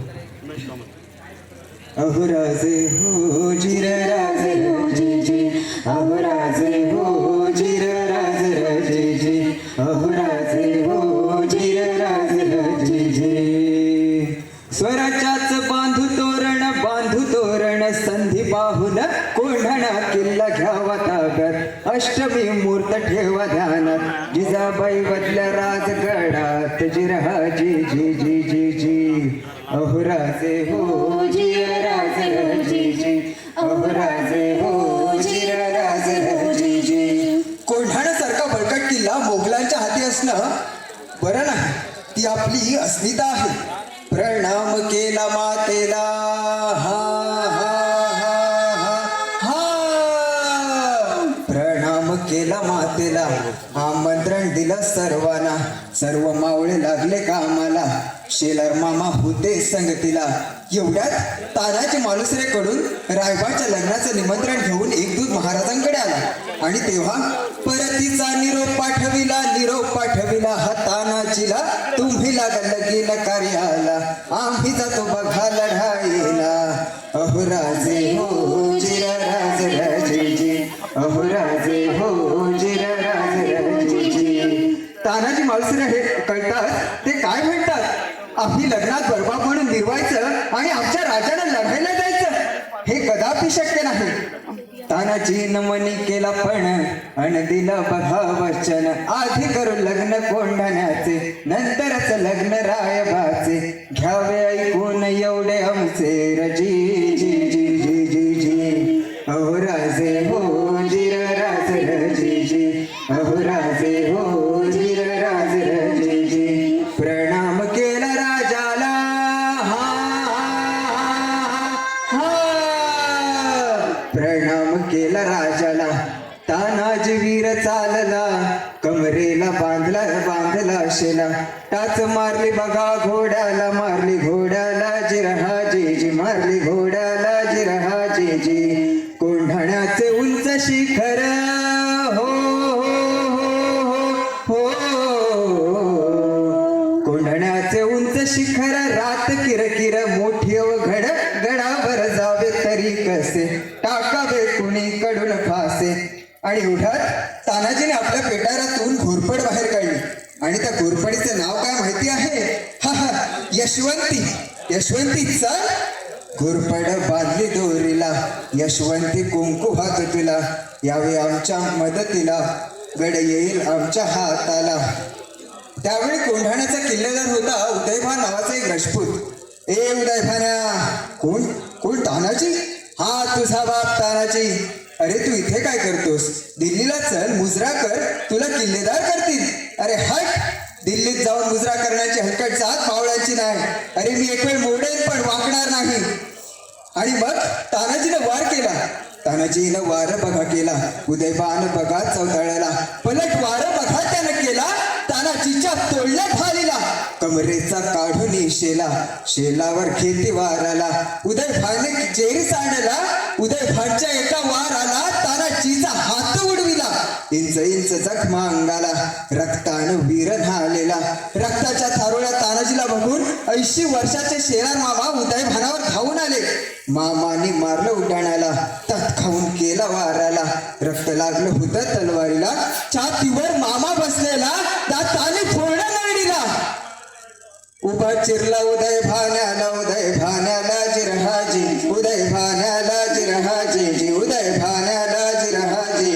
[SPEAKER 10] अहो राजे हो जिर राजे जी जी, अहो राजे हो जिर राज राजे जी, अहो राजे हो जिर राज राजे जी. स्वराज्याच बांधू तोरण संधी पाहून कोंढणा किल्ला घ्यावा ताब्यात, अष्टमी मूर्त ठेवा ध्यानात, जिजाबाई बदल्या राजगडात जिरहाजी जी जी जी जी. अहो राजे हो जिर राज जी जी, अहो राजे हो जिर राज जी जी.
[SPEAKER 11] कोंढाण्यासारखा बळकट किल्ला मोगलांच्या हाती असणं बरं नाही, ती आपली अस्मिता आहे. प्रणाम केला मातेला हा हा हा हा हा, प्रणाम केला मातेला, आमंत्रण दिलं सर्वांना, सर्व मावळे लागले कामाला, शेलार मामा होते संगतीला. एवढ्यात तानाजी मालुसरेकडून रायबाच्या लग्नाचं निमंत्रण घेऊन एक दूत महाराजांकडे आला आणि तेव्हा परतीचा निरोप पाठविला कठीण कार्याला आम्ही जातो बघा लढाईला अहो राजे हो जिरराज राजेजी अहो राजे हो जिरराज राजेजी तानाजी मालुसरे हे कळतात ते काय म्हणतात आम्ही लग्नात बरबाद म्हणून निर्वायचं आणि आमच्या राजाला लढायला जायचं हे कदापि शक्य नाही तानाजीनं मनी केला पण अन दिलं बघा वचन आधी करू लग्न कोंढाण्याचे नंतरच लग्न रायबाचे घ्यावे ऐकून एवढे आमचे रजी जी जी जी जी जी अहो राजे हो जिरराज रजी जी अहो राजे हो जिरराज रजी जी प्रणाम केला राजाला प्रणाम केला राजाला तानाजी वीर चालला कमरेला बांधला शेला टाच मारली बघा घोड्याला मारली घोड्याला जिरहा जी मारली घोड्याला जिरहा जी कोंढाण्याचे उंच शिखर हो हो कोंढाण्याचे उंच शिखर रात किरकिर मोठी घड गडावर जावे तरी कसे टाकावे कुणी कडून फासे आणि उठत तानाजीने आपल्या पेटारातून घोरपड बाहेर काढली आणि त्या घोरपडीचं नाव काय माहिती आहे हा यशवंती चल घोरपड बांधली दोरीला यशवंती कुंकू हात तुला यावे आमच्या मदतीला गड येईल आमच्या हाताला त्यावेळी कोंढाण्याचा किल्लेदार होता उदयभान नावाचा एक राजपूत ए उदयभान्या कोण तानाजी हा तुझा बाप तानाजी अरे तू इथे काय करतोस दिल्लीला चल मुजरा कर तुला किल्लेदार करतील अरे हट दिल्लीत जाऊन मुजरा करण्याची हलकट जात मावळ्यांची नाही अरे मी एक वेळ मोडेन पण वाकणार नाही आणि मग तानाजीनं वार केला तानाजीनं वार बघा केला उदयभान बघा चौताळ्याला पलट वार बघा त्यानं केला तानाजीच्या तोडल्या भालीला कमरेचा काढून शेलावर खेती वाराला उदयभाने जेरी सांडला उदयभानच्या एका वाराला तानाजीचा हात उडविला इंच जखमा अंगाला रक्तानं वीर न्हालेला रक्ताच्या थारोळ्या तानाजीला बघून 80 वर्षाचे शेरार मामा उदयभानावर धावून आले मामानी मारलं उड्डाणाला तत खाऊन केला वाराला रक्त लागलं होतं तलवारीला छातीवर मामा बसलेला दाताने फोडला नरडीला उभा चिरला उदयभान्याला जिरहाजी उदयभान्याला जिरहाजी उदयभान्याला जिरहाजी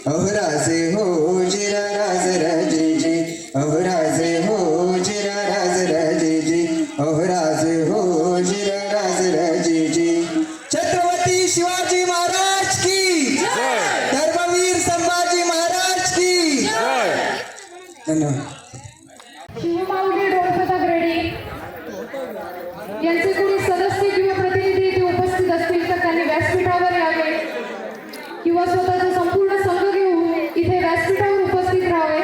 [SPEAKER 11] अहो राजे हो जिरराज राजेजी अहो राजे हो जिरराज राजेजी अहो राजे हो जिरराज राजेजी छत्रपती शिवाजी महाराज की धर्मवीर संभाजी महाराज की धन्यवाद
[SPEAKER 3] शिवमाऊली डोळपता ग्रेडी यांचे कोणी सदस्य किंवा प्रतिनिधी इथे उपस्थित असतील तर त्यांनी व्यासपीठावर यावे किंवा स्वतःचा संपूर्ण संघ घेऊन इथे व्यासपीठावर उपस्थित राहावे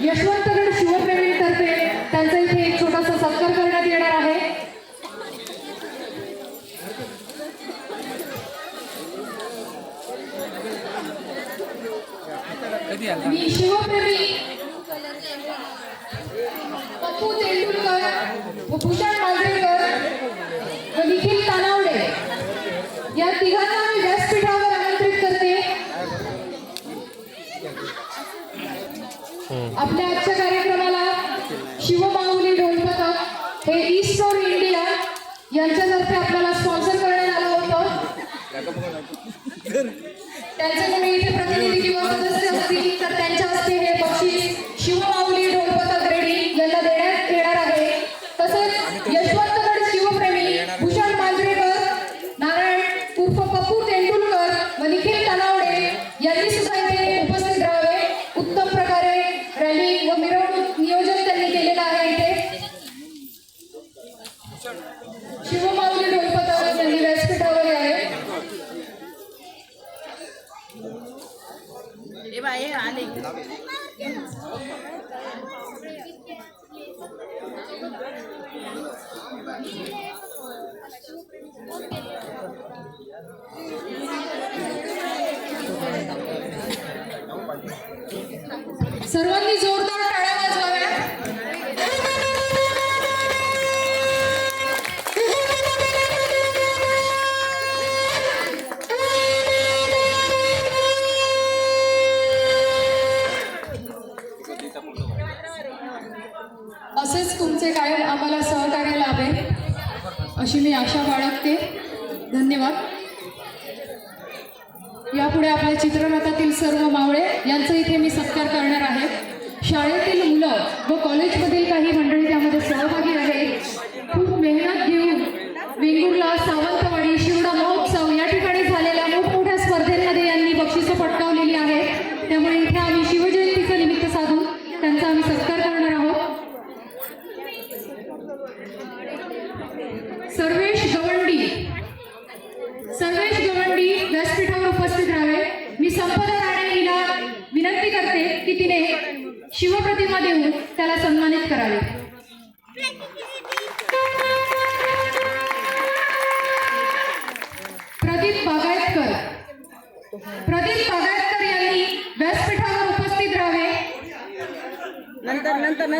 [SPEAKER 3] यशवंतगड शिवप्रेमींतर्फे त्यांचा इथे एक छोटासा सत्कार करण्यात येणार आहे मी शिवप्रेमी पप्पू तेंडुलकर व भूषण मांजरेकर व निखिल तानावडे या तिघांना मी व्यासपीठावर आमंत्रित करते आपल्या आजच्या कार्यक्रमाला शिवमाऊली ढोलपथक हे ईस्ट फॉर इंडिया यांच्यातर्फे आपल्याला स्पॉन्सर करण्यात आलं होतं त्यांचे कोणी इथे प्रतिनिधी किंवा सदस्य असतील तर त्यांच्या हस्ते हे बक्षीस शिवमाऊली ढोलपथक रेडी यांना देण्यात येणार आहे तसेच यशवंतगड शिवप्रेमी भूषण मांजरेकर नारायण उर्फ पप्पू तेंडुलकर व निखिल तानावडे यांनी सुद्धा इथे उपस्थित राहावे उत्तम प्रकारे रॅली व मिरवणूक नियोजन त्यांनी केलेलं आहे इथे शिवमाऊली ढोलपथक यांनी व्यासपीठावर यावे सर्वांनी जोरदार टाळ्या वाजवाव्या अशी मी आशा बाळगते. धन्यवाद. यापुढे आपल्या चित्ररथातील सर्व मावळे यांचा इथे मी सत्कार करणार आहे. शाळेतील मुलं व कॉलेजमधील काही मंडळी त्यामध्ये सहभागी आहेत. खूप मेहनत घेऊन वेंगुर्ला, सावंतवाडी, शिवडा महोत्सव या ठिकाणी झालेल्या मोठमोठ्या स्पर्धेमध्ये यांनी बक्षिसं पटकावलेली आहेत. त्यामुळे इथे आम्ही शिवजयंतीचं निमित्त साधून त्यांचा आम्ही सत्कार करणार आहोत. सर्वेश गवंडी व्यासपीठावर उपस्थित राहावे. मी संपदा राणे हिला विनंती करते की तिने शिवप्रतिमा देऊन त्याला सन्मानित करावे. प्रदीप बागायतकर यांनी व्यासपीठावर उपस्थित राहावे.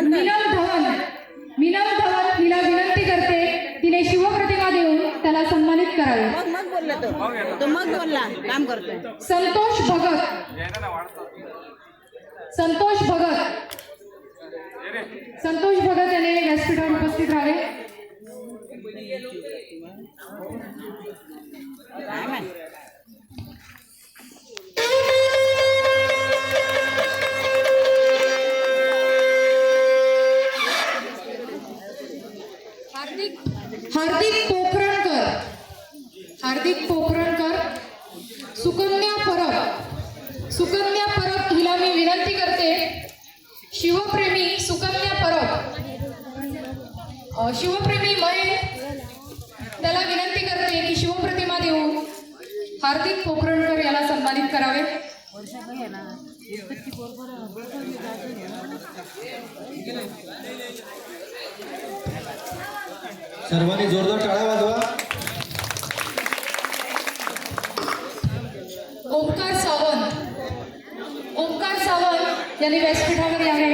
[SPEAKER 3] मीनल धवन हिला विनंती करते तिने शिवप्रतिमा देऊन त्याला सन्मानित करावे. संतोष भगत याने व्यासपीठावर उपस्थित राहावे. हार्दिक पोखरणकर, सुकन्या परब हिला मी विनंती करते. शिवप्रेमी मये त्याला विनंती करते की शिवप्रतिमा देऊन हार्दिक पोखरणकर याला सन्मानित करावे.
[SPEAKER 4] सर्वांनी जोरदार टाळ्या वाजवा.
[SPEAKER 3] ओंकार सावंत यांनी व्यासपीठावर यावे.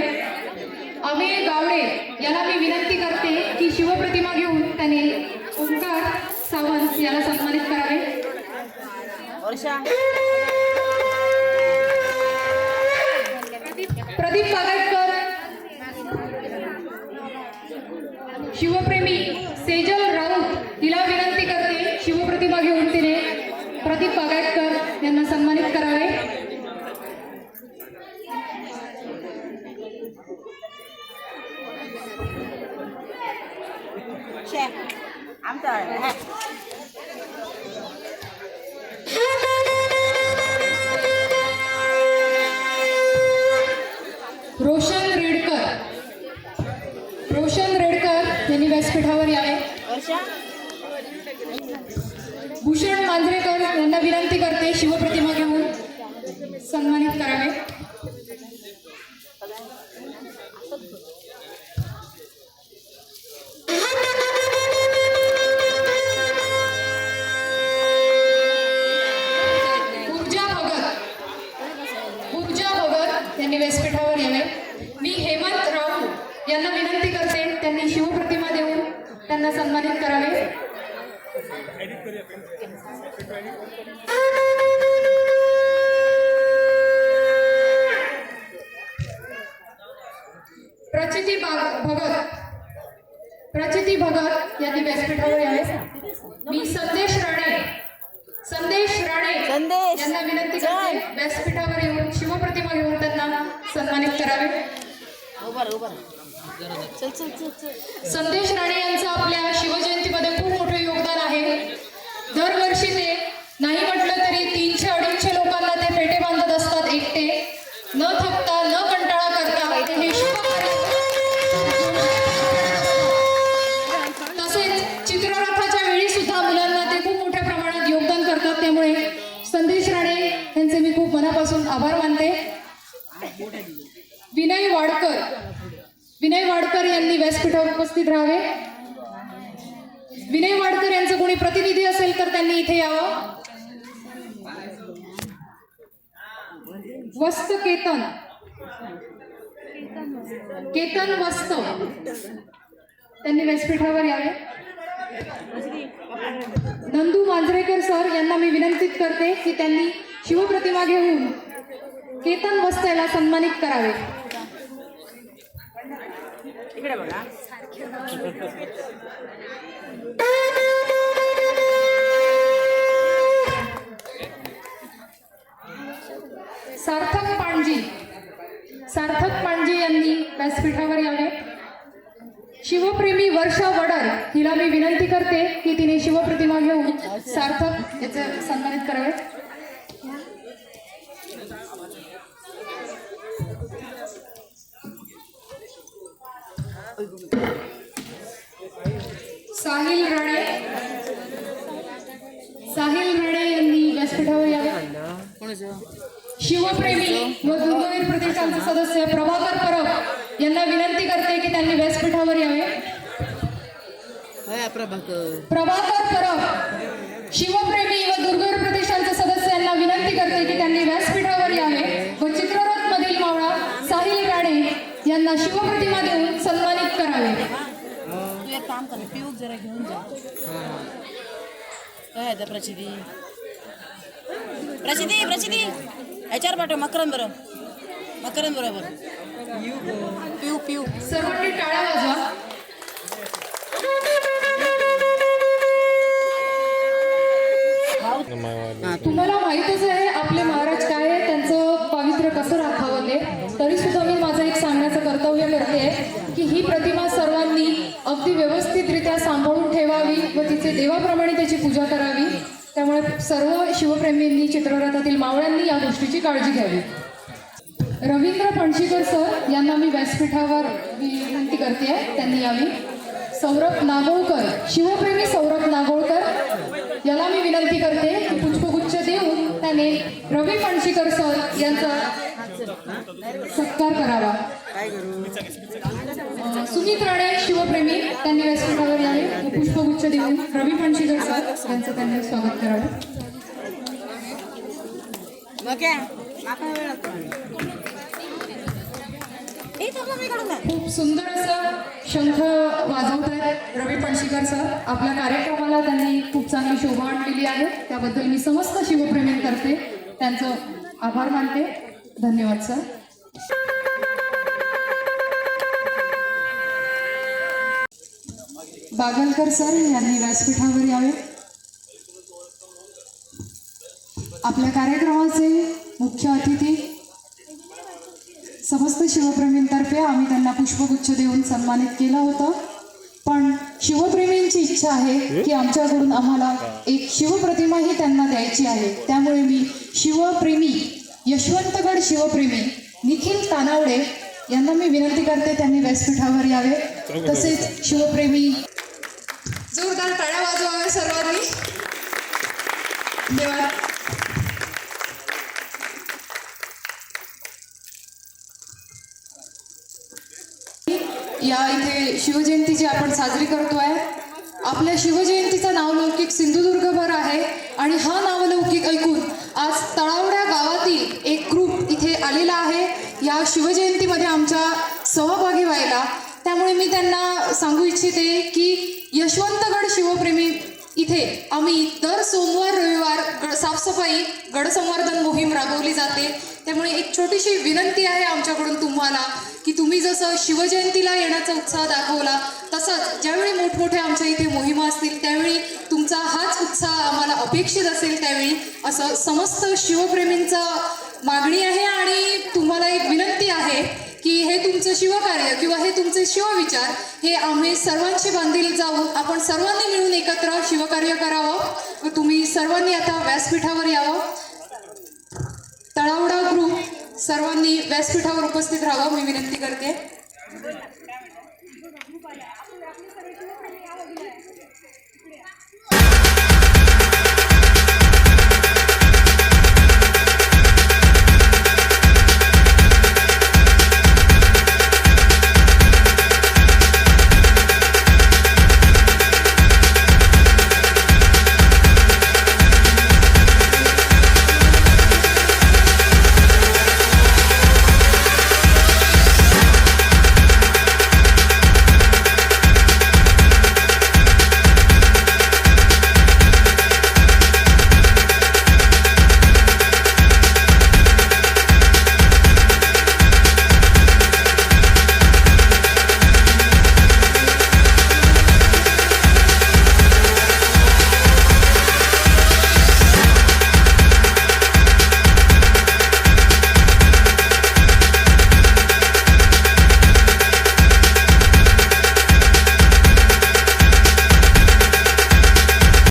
[SPEAKER 3] अमेय गावडे याला मी विनंती करते की शिवप्रतिमा घेऊन त्याने ओंकार सावंत याला सन्मानित करावे. प्रदीप बागायतकर, शिवप्रेमी सेजल राऊत हिला विनंती करते शिवप्रतिमा घेऊन तिने प्रदीप बागायतकर यांना सन्मानित करावे. रोशन रेडकर यांनी व्यासपीठावर यावे. भूषण मांजरेकर यांना विनंती करते शिवप्रतिमा घेऊन सन्मानित करावे. पूजा भगत यांनी व्यासपीठावर यावे. मी हेमंत राऊ यांना विनंती करते त्यांनी शिवप्रतिमा देऊन त्यांना सन्मानित करावे. प्रचिती भगत यांनी व्यासपीठावर यावे. मी संदेश राणे यांना विनंती करते व्यासपीठावर येऊन शिवप्रतिमा घेऊन त्यांना सन्मानित करावे. संदेश राणे यांचं आपल्या शिवजयंतीमध्ये खूप मोठं योगदान आहे. दरवर्षी ते नाही म्हटलं तरी 300-250 लोकांना ते पेटे बांधत असतात एकटे, न थकता न कंटाळा करता ते हे शिवकार्य. तसेच चित्ररथाच्या वेळी सुद्धा मुलांना ते खूप मोठ्या प्रमाणात योगदान करतात. त्यामुळे संदेश राणे यांचे मी खूप मनापासून आभार मानते. विनय वाडकर यांनी व्यासपीठावर उपस्थित राहावे. विनय वाडकर यांचं कोणी प्रतिनिधी असेल तर त्यांनी इथे यावं. केतन वस्त त्यांनी व्यासपीठावर यावे. नंदू मांजरेकर सर यांना मी विनंती करते की त्यांनी शिवप्रतिमा घेऊन केतन वस्त याला सन्मानित करावे. सार्थक पांडजी यांनी व्यासपीठावर यावे. शिवप्रेमी वर्षा वडर हिला मी विनंती करते की तिने शिवप्रतिमा घेऊन सार्थक याचे सन्मानित करावे. साहिल राणे यांनी व्यासपीठावर यावे. शिवप्रेमी व दुर्गवीर प्रतिष्ठानचे सदस्य प्रभाकर परब यांना विनंती करते की त्यांनी व्यासपीठावर यावे. प्रभाकर परब शिवप्रेमी व दुर्गवीर प्रतिष्ठानचे सदस्य यांना विनंती करते की त्यांनी व्यासपीठावर यावे व चित्ररथ मधील मावळा साहिल राणे यांना शिवप्रतिमा देऊन सन्मानित करावे.
[SPEAKER 12] तू एक काम कर, पिऊक जरा घेऊन जा. काय आहे प्रचिती याच्यावर पाठव. मकरंद बरोबर पिऊ
[SPEAKER 3] सर्वांनी टाळ्या वाजवा. तुम्हाला माहितच आहे आपले महाराज काय आहे, त्यांचं पावित्र्य कसं राखावं ते. तरी सुद्धा मी माझं एक सांगण्याचं कर्तव्य करते की ही प्रतिमा सर्वांनी अगदी व्यवस्थितरित्या सांभाळून ठेवावी व तिचे देवाप्रमाणे त्याची पूजा करावी. त्यामुळे सर्व शिवप्रेमींनी चित्ररथातील मावळ्यांनी या गोष्टीची काळजी घ्यावी. रवींद्र फणशीकर सर यांना मी व्यासपीठावर विनंती करते त्यांनी यावी. सौरभ नागोळकर शिवप्रेमी सौरभ नागोळकर याला मी विनंती करते की पुष्पगुच्छ देऊन त्याने रवी फणशीकर सर यांचा सत्कार करावा. सुमित राणे शिवप्रेमी त्यांनी व्यासपीठावर यावे व पुष्पगुच्छ देऊन रवी फणशीकर सर यांचं त्यांनी स्वागत करावं. खूप सुंदर असं शंख वाजवत आहेत रवी फणशीकर सर. आपल्या कार्यक्रमाला त्यांनी खूप चांगली शोभा आणलेली आहे. त्याबद्दल मी समस्त शिवप्रेमींतर्फे त्यांचं आभार मानते. धन्यवाद सर. बागलकर सर यांनी व्यासपीठावर यावे. आपल्या कार्यक्रमाचे मुख्य अतिथी समस्त शिवप्रेमींतर्फे आम्ही त्यांना पुष्पगुच्छ देऊन सन्मानित केलं होतं. पण शिवप्रेमींची इच्छा आहे की आमच्याकडून आम्हाला एक शिवप्रतिमाही त्यांना द्यायची आहे. त्यामुळे मी शिवप्रेमी यशवंतगड शिवप्रेमी निखिल तानावडे यांना मी विनंती करते त्यांनी व्यासपीठावर यावे. तसेच शिवप्रेमी जोरदार टाळ्या वाजवाव्या सर्वांनी. धन्यवाद. या इथे शिवजयंती जी आपण साजरी करतोय, आपल्या शिवजयंतीचं नावलौकिक सिंधुदुर्गभर आहे आणि हा नावलौकिक ऐकून आज तळावड्या गावातील एक ग्रुप इथे आलेला आहे या शिवजयंतीमध्ये आमच्या सहभागी व्हायला. त्यामुळे मी त्यांना सांगू इच्छिते की यशवंतगड शिवप्रेमी इथे आम्ही दर सोमवार रविवार साफसफाई गडसंवर्धन मोहीम राबवली जाते. त्यामुळे एक छोटीशी विनंती आहे आमच्याकडून तुम्हाला की तुम्ही जसं शिवजयंतीला येण्याचा उत्साह दाखवला तसंच ज्यावेळी मोठमोठ्या आमच्या इथे मोहिमा असतील त्यावेळी तुमचा हाच उत्साह आम्हाला अपेक्षित असेल त्यावेळी असं समस्त शिवप्रेमींचा मागणी आहे. आणि तुम्हाला एक विनंती आहे की हे तुमचं शिवकार्य किंवा हे तुमचे शिवविचार हे आम्ही सर्वांशी बांधील जाऊन आपण सर्वांनी मिळून एकत्र शिवकार्य करावं व तुम्ही सर्वांनी आता व्यासपीठावर यावं. तळावडा ग्रुप सर्वांनी व्यासपीठावर उपस्थित राहावं मी विनंती करते.